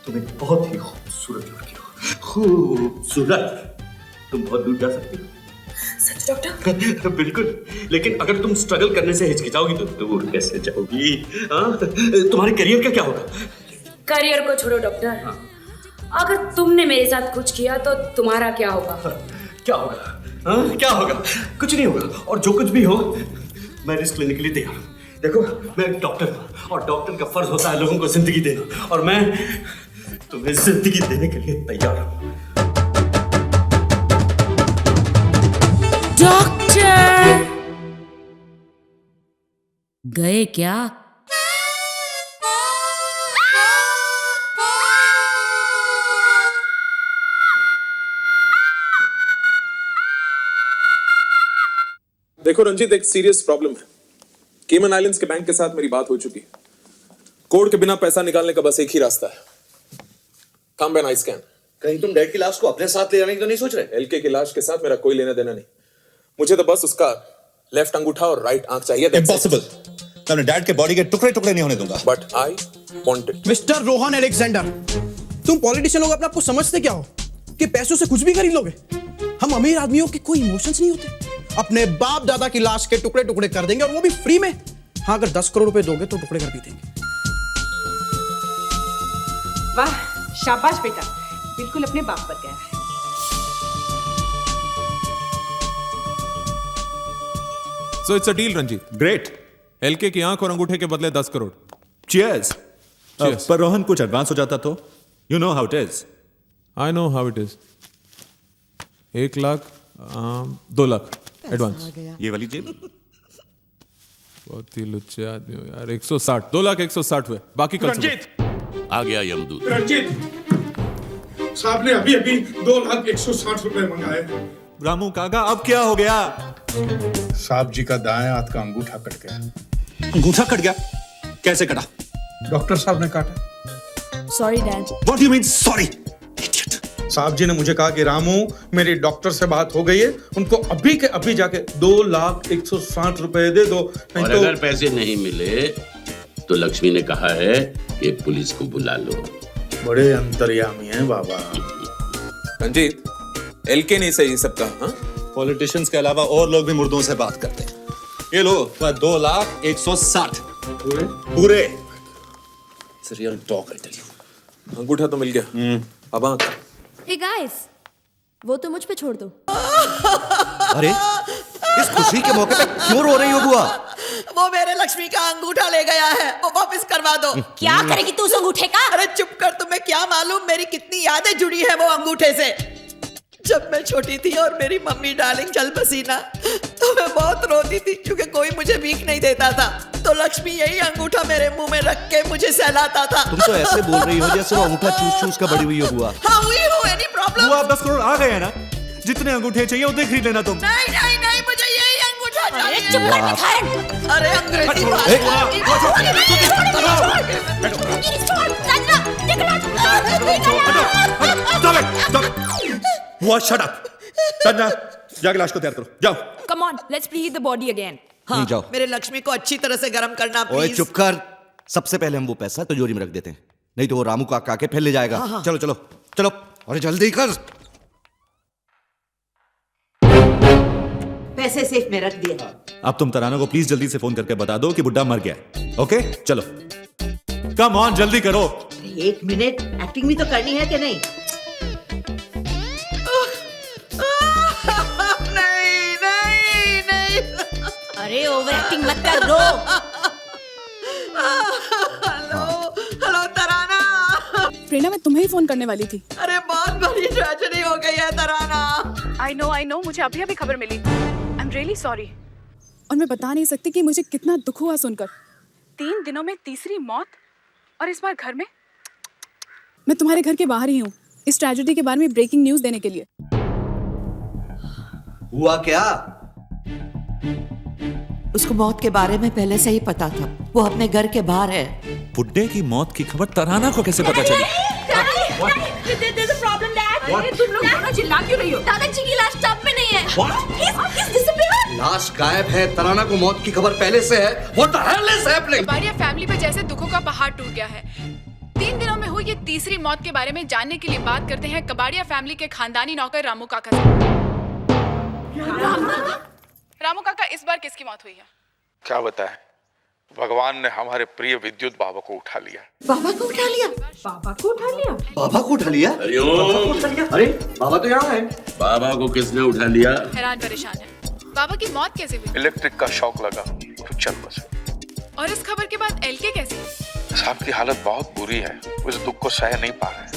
तुम एक बहुत ही खूबसूरत लड़की हो, खूबसूरत। तुम बहुत दूर जा सकती हो। सच डॉक्टर? बिल्कुल, लेकिन अगर तुम स्ट्रगल करने से हिचकिचाओगी तो दूर कैसे जाओगी? तुम्हारे करियर का क्या होगा? करियर को छोड़ो डॉक्टर, अगर तुमने मेरे साथ कुछ किया तो तुम्हारा क्या होगा? क्या होगा? क्या होगा? कुछ नहीं होगा, और जो कुछ भी हो मैं रिस्क लेने के लिए तैयार हूँ। देखो, मैं एक डॉक्टर हूँ और डॉक्टर का फर्ज होता है लोगों को जिंदगी देना, और मैं तुम्हें जिंदगी देने के लिए तैयार हूँ। डॉक्टर गए क्या? देखो रंजीत, एक सीरियस प्रॉब्लम है। केमन आइलैंड्स के बैंक के साथ मेरी बात हो चुकी है कोड के बिना पैसा निकालने का बस एक ही रास्ता है, कम एन आई स्कैन। कहीं तुम डैड की लाश को अपने साथ ले जाने की तो नहीं सोच रहे? एलके की लाश के साथ मेरा कोई लेना देना नहीं, मुझे तो बस उसका लेफ्ट अंगूठा और राइट आंख चाहिए। इम्पॉसिबल, मैं अपने डैड के बॉडी के टुकड़े टुकड़े नहीं होने दूंगा। But I want it. Mister Rohan Alexander, तुम पॉलिटिशियन लोग अपने आप को समझते क्या हो कि पैसों से कुछ भी खरीद लोगे? हम अमीर आदमियों के कोई इमोशंस नहीं होते। अपने बाप दादा की लाश के टुकड़े टुकड़े कर देंगे और वो भी फ्री में। हाँ, अगर 10 करोड़ रुपए दोगे तो टुकड़े कर भी देंगे। वाह, शाबाश बेटा, बिल्कुल अपने बाप पर गया है। So it's a deal, Ranjit. Great. LK की आंख और अंगूठे के बदले 10 करोड़। Cheers। पर रोहन कुछ एडवांस हो जाता तो? You know how it is। I know how it is। 1 lakh 2 lakh advance. ये वाली जेब। बहुत ही लुच्चे आदमी हो यार। 160, 2 लाख 160 हुए, बाकी कल रंजीत आ गया यमदूत। रंजीत साहब ने अभी अभी 2,60,000 रुपए मंगाए। रामू काका, अब क्या हो गया? साहब जी का दाएं हाथ का अंगूठा कट गया। अंगूठा कट गया? कैसे कटा? डॉक्टर साहब ने काटा। Sorry dad. What do you mean sorry? साहब जी ने मुझे कहा कि रामू, मेरी डॉक्टर से बात हो गई है, उनको अभी के अभी जाके 2,60,000 रुपए दे दो, नहीं और तो अगर पैसे नहीं मिले तो लक्ष्मी ने कहा है कि पुलिस को बुला लो। बड़े अंतर्यामी हैं बाबा। रंजीत, एलके नहीं सही सबका। हाँ, पॉलिटिशियंस के अलावा और लोग भी मुर्दों से बात करते हैं। ये लो 2,60,000 पूरे। रियल टॉक है। अंगूठा तो मिल गया, अब आंख। हे गाइस, वो तो मुझ पे छोड़ दो। अरे, इस खुशी के मौके पे क्यों रो रही हो बुआ? वो मेरे लक्ष्मी का अंगूठा ले गया है, वो वापस करवा दो। क्या करेगी तू उस अंगूठे का? अरे चुप कर, तुम्हें क्या मालूम मेरी कितनी यादें जुड़ी है वो अंगूठे से। जब मैं छोटी थी और मेरी मम्मी डार्लिंग चल बसी ना, तो मैं बहुत रोती थी क्योंकि कोई मुझे भीख नहीं देता था। तो लक्ष्मी यही अंगूठा मेरे मुंह में रख के मुझे सहलाता था। तुम तो ऐसे बोल रही हो जैसे वो अंगूठा चूस चूस कर बड़ी हुई हो बुआ। हाँ हुई हो, एनी प्रॉब्लम? बुआ, 10 करोड़ आ गए हैं ना? जितने अंगूठे चाहिए उतने खरीद लेना तुम। नहीं नहीं नहीं, मुझे यही अंगूठा चाहिए। चुप कर मिठाई। अरे अंग्रेजी बुआ, शट अप। संजना, जाके लाश को तैयार करो, जाओ। Come on, let's preheat the body again. हाँ, जाओ। मेरे लक्ष्मी को अच्छी तरह से गर्म करना ओए प्लीज। चुप कर। सबसे पहले हम वो पैसा तिजोरी में रख देते हैं, नहीं तो वो रामू काका के फिर ले जाएगा। हाँ, हाँ। चलो चलो चलो, अरे जल्दी कर। पैसे सेफ में रख दिए। अब तुम तराना को प्लीज जल्दी से फोन करके बता दो कि बुड्ढा मर गया है। ओके, चलो कम ऑन, जल्दी करो। 1 मिनट, एक्टिंग भी तो करनी है कि नहीं? नहीं नहीं नहीं। अरे ओवर एक्टिंग मत कर, रो। हेलो तराना। प्रेरणा, मैं तुम्हें ही फोन करने वाली थी। अरे बहुत बड़ी ट्रेजेडी हो गई है तराना। आई नो, मुझे अभी अभी खबर मिली। I am really sorry. और मैं बता नहीं सकती कि मुझे कितना दुख हुआ सुनकर। 3 दिनों में तीसरी मौत, और इस बार घर में। मैं तुम्हारे घर के बाहर ही हूँ इस ट्रेजेडी के बारे में ब्रेकिंग न्यूज देने के लिए। हुआ क्या? उसको मौत के बारे में पहले से ही पता था, वो अपने घर के बाहर है। बुड्ढे की मौत की खबर तराना को कैसे पता चली? There's a problem, Dad. अरे तुम लोग दोनों चिल्ला क्यों रही हो? दादाजी की लाश टब में नहीं है। He's disappeared. लाश गायब है, तराना को मौत की खबर पहले से है। What the hell is happening? Kabadia family पे जैसे दुखों का पहाड़ टूट गया है। 3 दिनों में हुई ये तीसरी मौत के बारे में जानने के लिए बात करते हैं कबाड़िया फैमिली के खानदानी नौकर रामू काका से। रामू काका, इस बार किसकी मौत हुई है? क्या बताएं, भगवान ने हमारे प्रिय विद्युत बाबा को उठा लिया। बाबा को उठा लिया? बाबा को उठा लिया? बाबा को उठा लिया? अरे बाबा तो यहाँ है। बाबा को किसने उठा लिया? हैरान परेशान है। बाबा की मौत कैसे हुई? इलेक्ट्रिक का शॉक लगा तो चल बसे। और इस खबर के बाद एलके कैसी? साहब की हालत बहुत बुरी है, वो इस दुख को सह नहीं पा रहे हैं।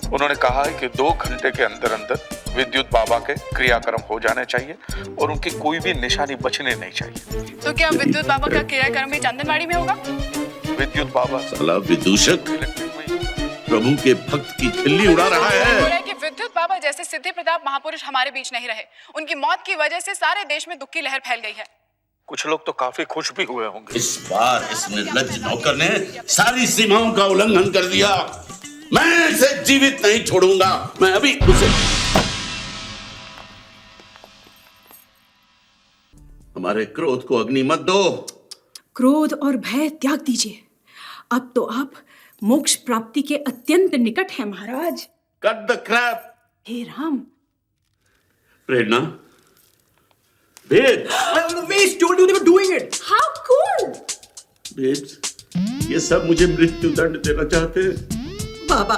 उन्होंने कहा है कि 2 घंटे के अंदर अंदर विद्युत बाबा के क्रियाक्रम हो जाने चाहिए और उनकी कोई भी निशानी बचने नहीं चाहिए। तो क्या विद्युत बाबा का क्रियाक्रम भी चंदनवाड़ी में होगा? विद्युत बाबा साला विदूषक प्रभु के भक्त की खिल्ली उड़ा रहा है। कि विद्युत बाबा जैसे सिद्धि प्रताप महापुरुष हमारे बीच नहीं रहे। उनकी मौत की वजह से सारे देश में दुख की लहर फैल गई है। कुछ लोग तो काफी खुश भी हुए होंगे। इस बार इस निर्लज्ज नौकर ने सारी सीमाओं का उल्लंघन कर दिया। मैं इसे जीवित नहीं छोड़ूंगा। मैं अभी उसे हमारे क्रोध को अग्नि मत दो। क्रोध और भय त्याग दीजिए। अब तो आप मोक्ष प्राप्ति के अत्यंत निकट हैं महाराज। Cut the crap. हे Ram. Prerna, Ved, Waste told you they were doing it. How cool! Ved, ये सब मुझे मृत्यु दंड देना चाहते हैं। बाबा,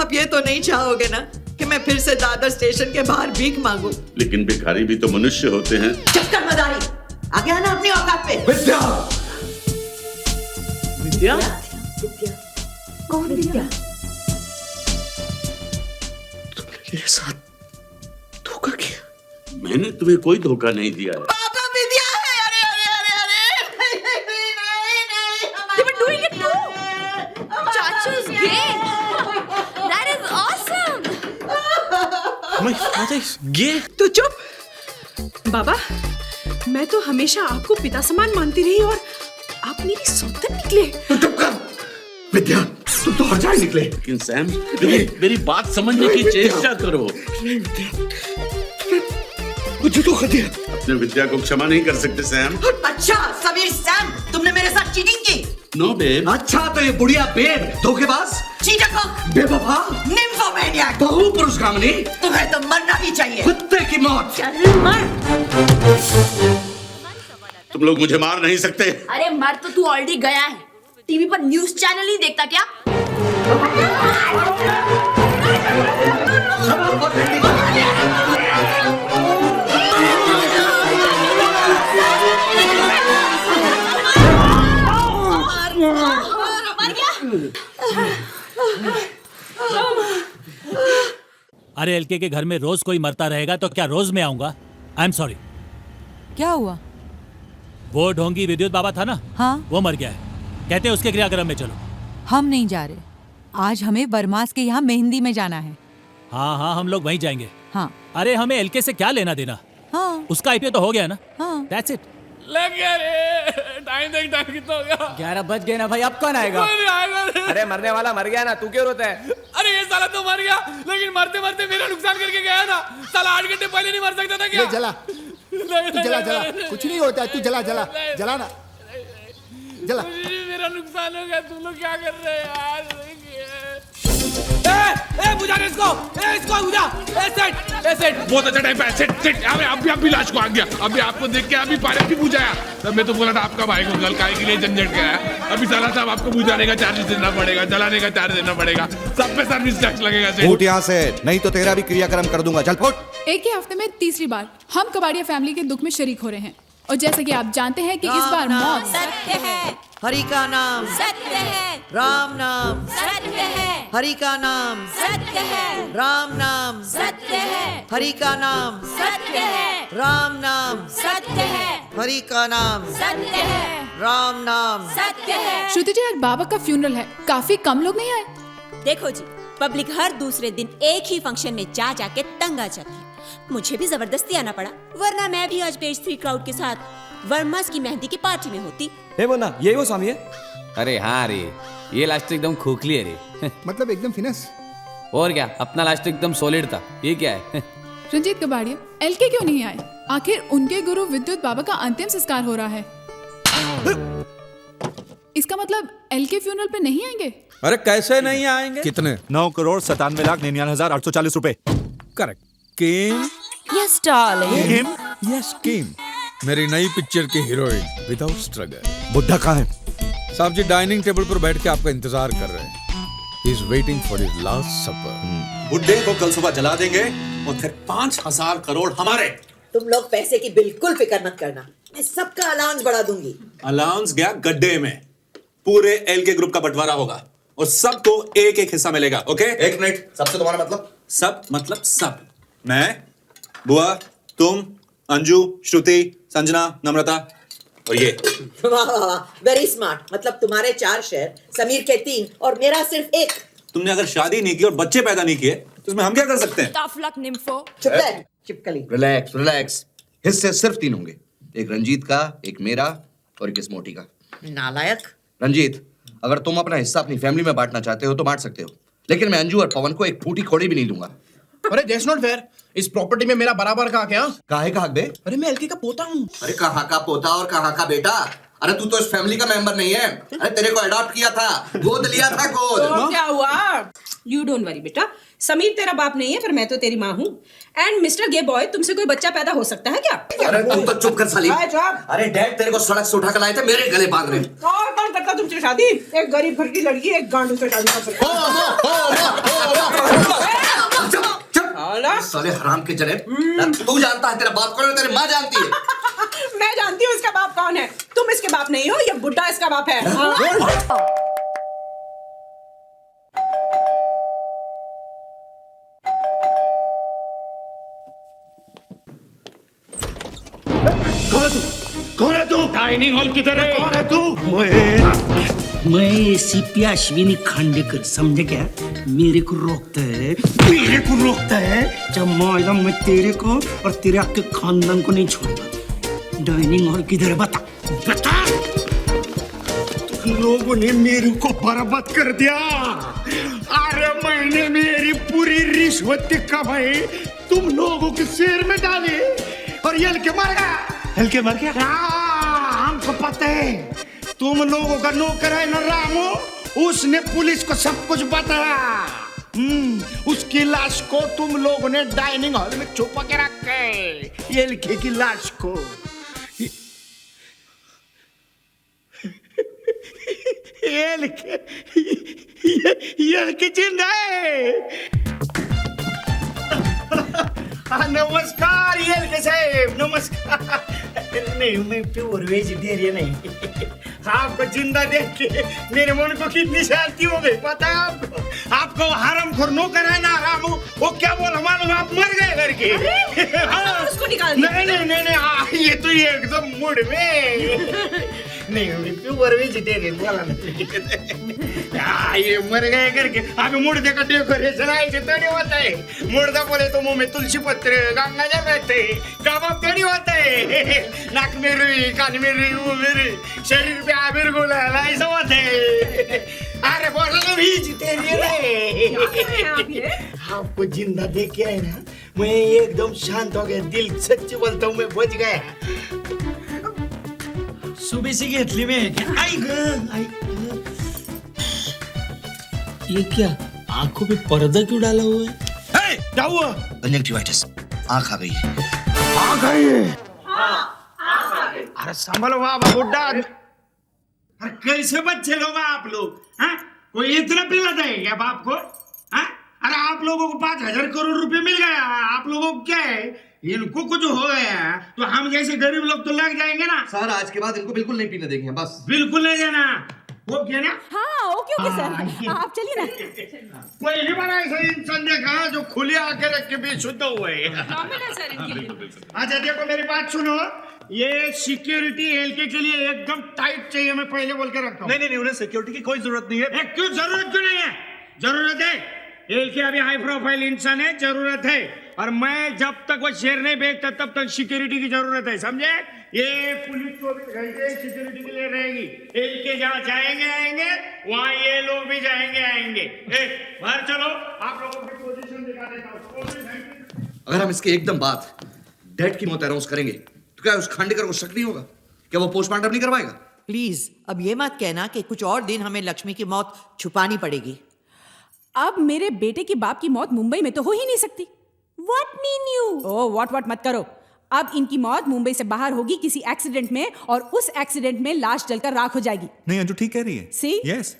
आप ये तो नहीं चाहोगे ना कि मैं फिर से दादर स्टेशन के बाहर भीख मांगू? लेकिन भिखारी भी तो मनुष्य होते हैं। चुप कर मदारी, आगे आना अपनी औकात पे। विद्या। विद्या? कौन विद्या? मेरे साथ धोखा किया। मैंने तुम्हें कोई धोखा नहीं दिया है। पापा विद्या है। अरे अरे अरे अरे They were doing it too. Chachu's gay. That is awesome. My father is gay. तो चुप। बाबा, मैं तो हमेशा आपको पिता समान मानती रही और आप मेरी सौतन निकले। तो चुप कर। विद्या, तुम तो हर जाए निकले। लेकिन सैम, मेरी बात समझने की चेष्टा करो। मुझे तो दिया। अपने विद्या को क्षमा नहीं कर सकते सैम। अच्छा समीर सैम, तुमने मेरे साथ चीटिंग की? No babe. अच्छा तो ये बुढ़िया बेब, धोखेबाज, चीटक, बेवफा, निम्फोमैनियाक, बहुपुरुषगामिनी, तुम्हें तो मरना ही चाहिए। कुत्ते की मौत। चल मर। तुम लोग मुझे मार नहीं सकते। अरे मर तो तू ऑलरेडी गया है। टीवी पर न्यूज़ चैनल नहीं देखता क्या? अरे एलके के घर में रोज कोई मरता रहेगा तो क्या रोज मैं आऊंगा? I am sorry. क्या हुआ? वो ढोंगी विद्युत बाबा था ना, हाँ, वो मर गया है। कहते हैं उसके क्रियाक्रम में चलो। हम नहीं जा रहे। आज हमें बरमास के यहाँ मेहंदी में जाना है। हाँ हाँ, हम लोग वहीं जाएंगे। हाँ। अरे हमें एलके से क्या लेना देना? हाँ। उसका आईपीओ तो हो गया ना। हाँ। That's it। लग गया रे। टाइम देख, टाइम कितना हो गया? 11 बज गए ना भाई, अब कौन आएगा? अरे मरने वाला मर गया ना, तू क्यों रोता है? अरे ये साला तो मर गया, लेकिन मरते मरते मेरा नुकसान करके गया ना। साला 8 घंटे पहले नहीं मर सकता था क्या? जला जला, कुछ नहीं होता, तू जला ना, जला। मेरा नुकसान हो गया, तुम लोग क्या कर रहे हैं यार? बुझा दे इसको, इसको बुझा। सेट, बहुत अच्छा टाइम पे। सेट, अभी लाश को आ गया। अभी आपको देख के अभी पायलट भी बुझाया। तब मैं तो बोला था आपका भाई को गल काय के लिए झंझट गया है। अभी साला साहब आपको बुझाने का चार्ज देना पड़ेगा, जलाने का चार्ज देना पड़ेगा, सब पे सर्विस टैक्स लगेगा। फूट यहाँ से, नहीं तो तेरा भी क्रियाक्रम कर दूंगा। चल फुट। एक ही हफ्ते में तीसरी बार हम कबाड़िया फैमिली के दुख में शरीक हो रहे हैं। और जैसे कि आप जानते हैं कि इस बार मौत सत्य है, हरि का नाम सत्य है, राम नाम सत्य है, हरि का नाम सत्य है, राम नाम सत्य है, हरि का नाम सत्य है, राम नाम सत्य है, हरि का नाम सत्य है, राम नाम सत्य है। श्रुति जी, आज बाबा का फ्यूनरल है, काफी कम लोग नहीं आए। देखो जी, पब्लिक हर दूसरे दिन एक ही फंक्शन में जा जाके तंग आ जाती है। मुझे भी जबरदस्ती आना पड़ा, वरना मैं भी आज पेज 3 क्राउड के साथ वर्मास की मेहंदी की पार्टी में होती। हे मोना, ये वो स्वामी है? अरे हाँ रे, ये लास्ट तो एकदम खोखली है रे। मतलब एकदम फिनस। और क्या, अपना लास्ट तो एकदम सॉलिड था। ये क्या है? रंजीत कबाड़िया, एलके क्यों नहीं आए? आखिर उनके गुरु विद्युत बाबा का अंतिम संस्कार हो रहा है। इसका मतलब एलके फ्यूनरल पे नहीं आएंगे? अरे कैसे नहीं आएंगे? कितने? 9,97,99,040 रुपए। Correct. Kim? Yes darling. Yes Kim, मेरी नई पिक्चर की हीरोइन विदाउट स्ट्रगल। बुड्ढा कहाँ है? साहब जी डाइनिंग टेबल पर बैठ के आपका इंतजार कर रहे हैं। He is waiting for his last supper. बुड्ढे को कल सुबह जला देंगे और फिर 5,000 करोड़ हमारे। तुम लोग पैसे की बिल्कुल फिक्र मत करना, मैं सबका अलाउंस बढ़ा दूंगी। अलाउंस गया गड्ढे में। पूरे एलके ग्रुप का बंटवारा होगा और सबको एक एक हिस्सा मिलेगा। ओके? 1 मिनट, सबसे तुम्हारा मतलब? सब मतलब सब। मैं, बुआ, तुम, अंजू, श्रुति, संजना, नम्रता और ये। वाह वाह वाह, वेरी स्मार्ट। मतलब तुम्हारे 4 शेयर, समीर के 3 और मेरा सिर्फ 1। तुमने अगर शादी नहीं की और बच्चे पैदा नहीं किए तो इसमें हम क्या कर सकते हैं? Tough luck nympho. चुप रह, चिपकली। रिलैक्स रिलैक्स, हिस्से सिर्फ 3 होंगे। एक रंजीत का, एक मेरा और एक इस मोटी का। नालायक। रंजीत, अगर तुम अपना हिस्सा अपनी फैमिली में बांटना चाहते हो तो बांट सकते हो, लेकिन मैं अंजू और पवन को एक फूटी कौड़ी भी नहीं दूंगा। अरे दैट्स नॉट फेयर। इस प्रॉपर्टी में मेरा बराबर का क्या? काहे का हक बे? अरे मैं एलके का पोता हूँ। अरे कहाँ का पोता और कहाँ का बेटा? अरे तू तो इस फैमिली का मेंबर नहीं है। अरे तेरे को अडॉप्ट किया था, गोद लिया था, गोद। तो क्या हुआ? यू डोंट वरी बेटा, समीर तेरा बाप नहीं है पर मैं तो तेरी माँ हूँ। एंड मिस्टर गे बॉय, तुमसे कोई बच्चा पैदा हो सकता है क्या? अरे तू तो चुप कर साली। अरे डैड तेरे को सड़क से उठा कर लाए थे, मेरे गले बांध रहे। कौन करता तुमसे शादी? एक गरीब घर की लड़की एक गांडू से शादी कर सकती है। साले हराम के जने, तू जानता है तेरा बाप कौन है, तेरी माँ जानती है। मैं जानती हूँ इसका बाप कौन है। तुम इसके बाप नहीं हो, ये बुड्ढा इसका बाप है। कौन है तू? डाइनिंग हॉल किधर है? कौन है तू? मैं सीपी अश्विनी खांडेकर, समझे क्या? मेरे को रोकता है जब मालूम मैं तेरे को और तेरे आपके खानदान को नहीं छोड़ूंगा। डाइनिंग हॉल किधर है? बता। तुम लोगों ने मेरे को बर्बाद कर दिया। अरे मैंने मेरी पूरी रिश्वत कमाई तुम लोगों के सिर में डाली और ये हल्के मर गया। हाँ, हमको पता है तुम लोगों का नौकर है ना रामू, उसने पुलिस को सब कुछ बताया। उसकी लाश को तुम लोगों ने डाइनिंग हॉल में छुपा के रखा है। ये लिखे की लाश को ये लिखे जिंदा है। नमस्कार ये लिखे साहब, नमस्कार। नहीं, मैं प्योर वेजिटेरियन नहीं। आपको जिंदा देख के मेरे मन को कितनी शांति हो गई पता है आपको? आपको हरामखोर नौकर है ना रामू, वो क्या बोला मालूम? आप मर गए करके। हाँ, उसको निकाल नहीं, ये तो एकदम मूड में नहीं, प्योर वेजिटेरियन बोला ना। ये मर गए करके अभी मुर्दे का डेकोरेशन ऐसे थोड़ी होता है। मुर्दा बोले तो मुंह में तुलसी पत्र गंगा जल रहते, कबाब थोड़ी होता है। नाक में रुई, कान में रुई, मुंह में रुई, शरीर पे आबिर गुलाल, ऐसा होता है। अरे बोला ना वेजिटेरियन है। आपको जिंदा देख के है ना, मैं एकदम शांत हो गया। दिल सच्ची बोलता हूँ, मैं बच गया। सुबह से घेतली में ये क्या आंखों पे पर्दा क्यों डाला हुआ है? क्या हुआ? कंजंक्टिवाइटिस, आंख आ गई। आ गई? अरे संभलो बाबा बुड्ढा। अरे कैसे बच्चे लोग आप लोग? हाँ, कोई इतना पिलाता है क्या बाप को? हाँ, अरे आप लोगों को 5,000 करोड़ रुपए मिल गया, आप लोगों को क्या है? इनको कुछ हो गया तो हम जैसे गरीब लोग तो लग जाएंगे ना। सर आज के बाद इनको बिल्कुल नहीं पीने देंगे, बस बिल्कुल नहीं देना। ओके ना? हाँ ओके सर, आप चलिए ना। पहली बार ऐसा इंसान देखा जो खुले आके रख के बेशुद्ध हुए। अच्छा देखो मेरी बात सुनो, ये सिक्योरिटी एलके के लिए एकदम टाइट चाहिए, मैं पहले बोल के रखता हूँ। नहीं, उन्हें सिक्योरिटी की कोई जरूरत नहीं है। क्यों जरूरत क्यों नहीं है? जरूरत है। एलके अभी हाई प्रोफाइल इंसान है, जरूरत है। और मैं जब तक वो शेयर नहीं बेचता तब तक सिक्योरिटी की जरूरत है, समझे? ये पुलिस 24 घंटे सिक्योरिटी के लिए रहेगी। एलके जहाँ जाएंगे आएंगे, वहाँ ये लोग भी जाएंगे आएंगे। बाहर चलो, आप लोगों की पोजीशन दिखा देता हूँ। अगर हम इसके एकदम बाद डेड की मौत अनाउंस करेंगे तो क्या उस खांडेकर को शक नहीं होगा? क्या वो पोस्टमार्टम नहीं करवाएगा? प्लीज अब ये मत कहना कि कुछ और दिन हमें लक्ष्मी की मौत छुपानी पड़ेगी। अब मेरे बेटे की बाप की मौत मुंबई में तो हो ही नहीं सकती। What mean you? Oh what मत करो। अब इनकी मौत मुंबई से बाहर होगी किसी एक्सीडेंट में, और उस एक्सीडेंट में लाश जलकर राख हो जाएगी। नहीं अंजू ठीक कह रही है। See? यस,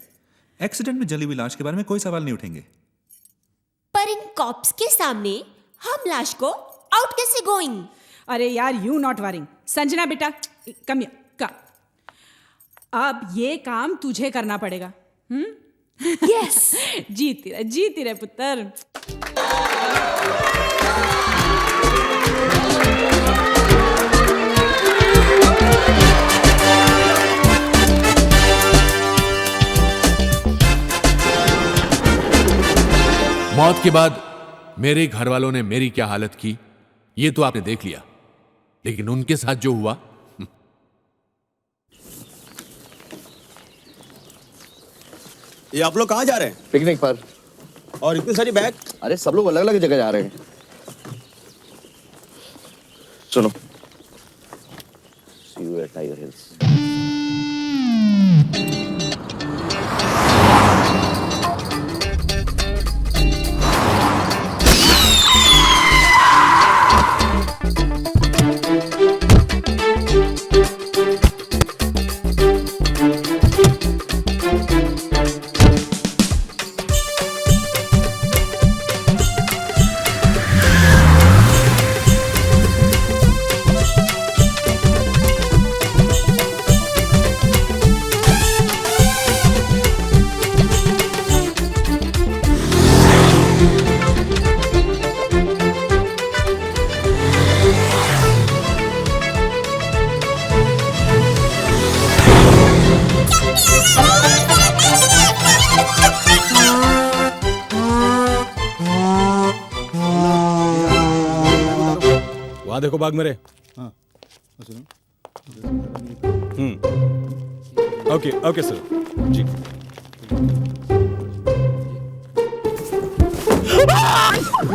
एक्सीडेंट में जली हुई लाश के बारे में कोई सवाल नहीं उठेंगे। पर इन कॉप्स के सामने हम लाश को आउट कैसे गोइंग? अरे यार यू नॉट वरिंग। संजना बेटा कम हियर, कम। अब ये काम तुझे करना पड़ेगा। यस जीती रहे पुत्र। मौत के बाद मेरे घर वालों ने मेरी क्या हालत की ये तो आपने देख लिया, लेकिन उनके साथ जो हुआ ये आप लोग कहाँ जा रहे हैं? पिकनिक पर। और इतनी सारी बैग? अरे सब लोग अलग अलग जगह जा रहे हैं। सुनो, See you at Tiger Hills. वहां देखो बाग मेरे। ओके ओके सर जी।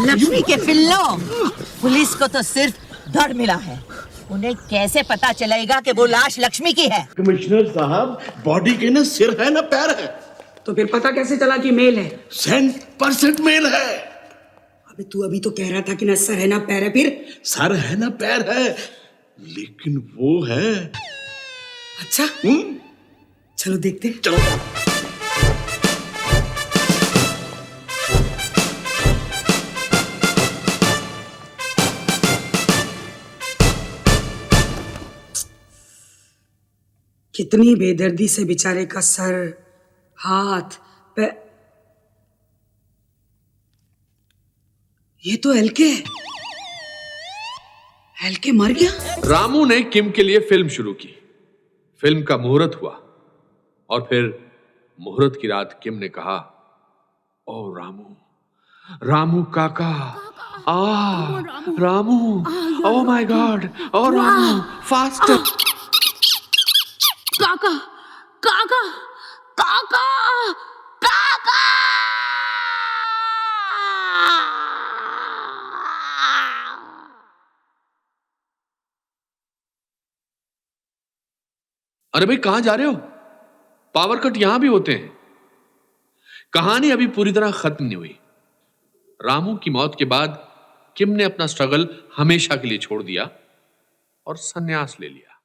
लक्ष्मी के पिल्लों, पुलिस को तो सिर्फ धड़ मिला है, उन्हें कैसे पता चलेगा कि वो लाश लक्ष्मी की है? कमिश्नर साहब, बॉडी के ना सिर है ना पैर है। तो फिर पता कैसे चला कि मेल है? 100% मेल है। अबे तू अभी तो कह रहा था कि ना सर है ना पैर है, फिर सर है ना पैर है, लेकिन वो है। अच्छा चलो देखते हैं। चलो। कितनी बेदर्दी से बेचारे का सर, हाथ, पैर। ये तो एलके है। एलके मर गया। रामू ने किम के लिए फिल्म शुरू की। फिल्म का मुहूर्त हुआ और फिर मुहूर्त की रात किम ने कहा, ओ रामू, रामू काका, रामू, ओ माय गॉड, ओ रामू, फास्टर। काका काका काका काका। अरे भाई कहां जा रहे हो? पावर कट यहां भी होते हैं। कहानी अभी पूरी तरह खत्म नहीं हुई। रामू की मौत के बाद किम ने अपना स्ट्रगल हमेशा के लिए छोड़ दिया और संन्यास ले लिया।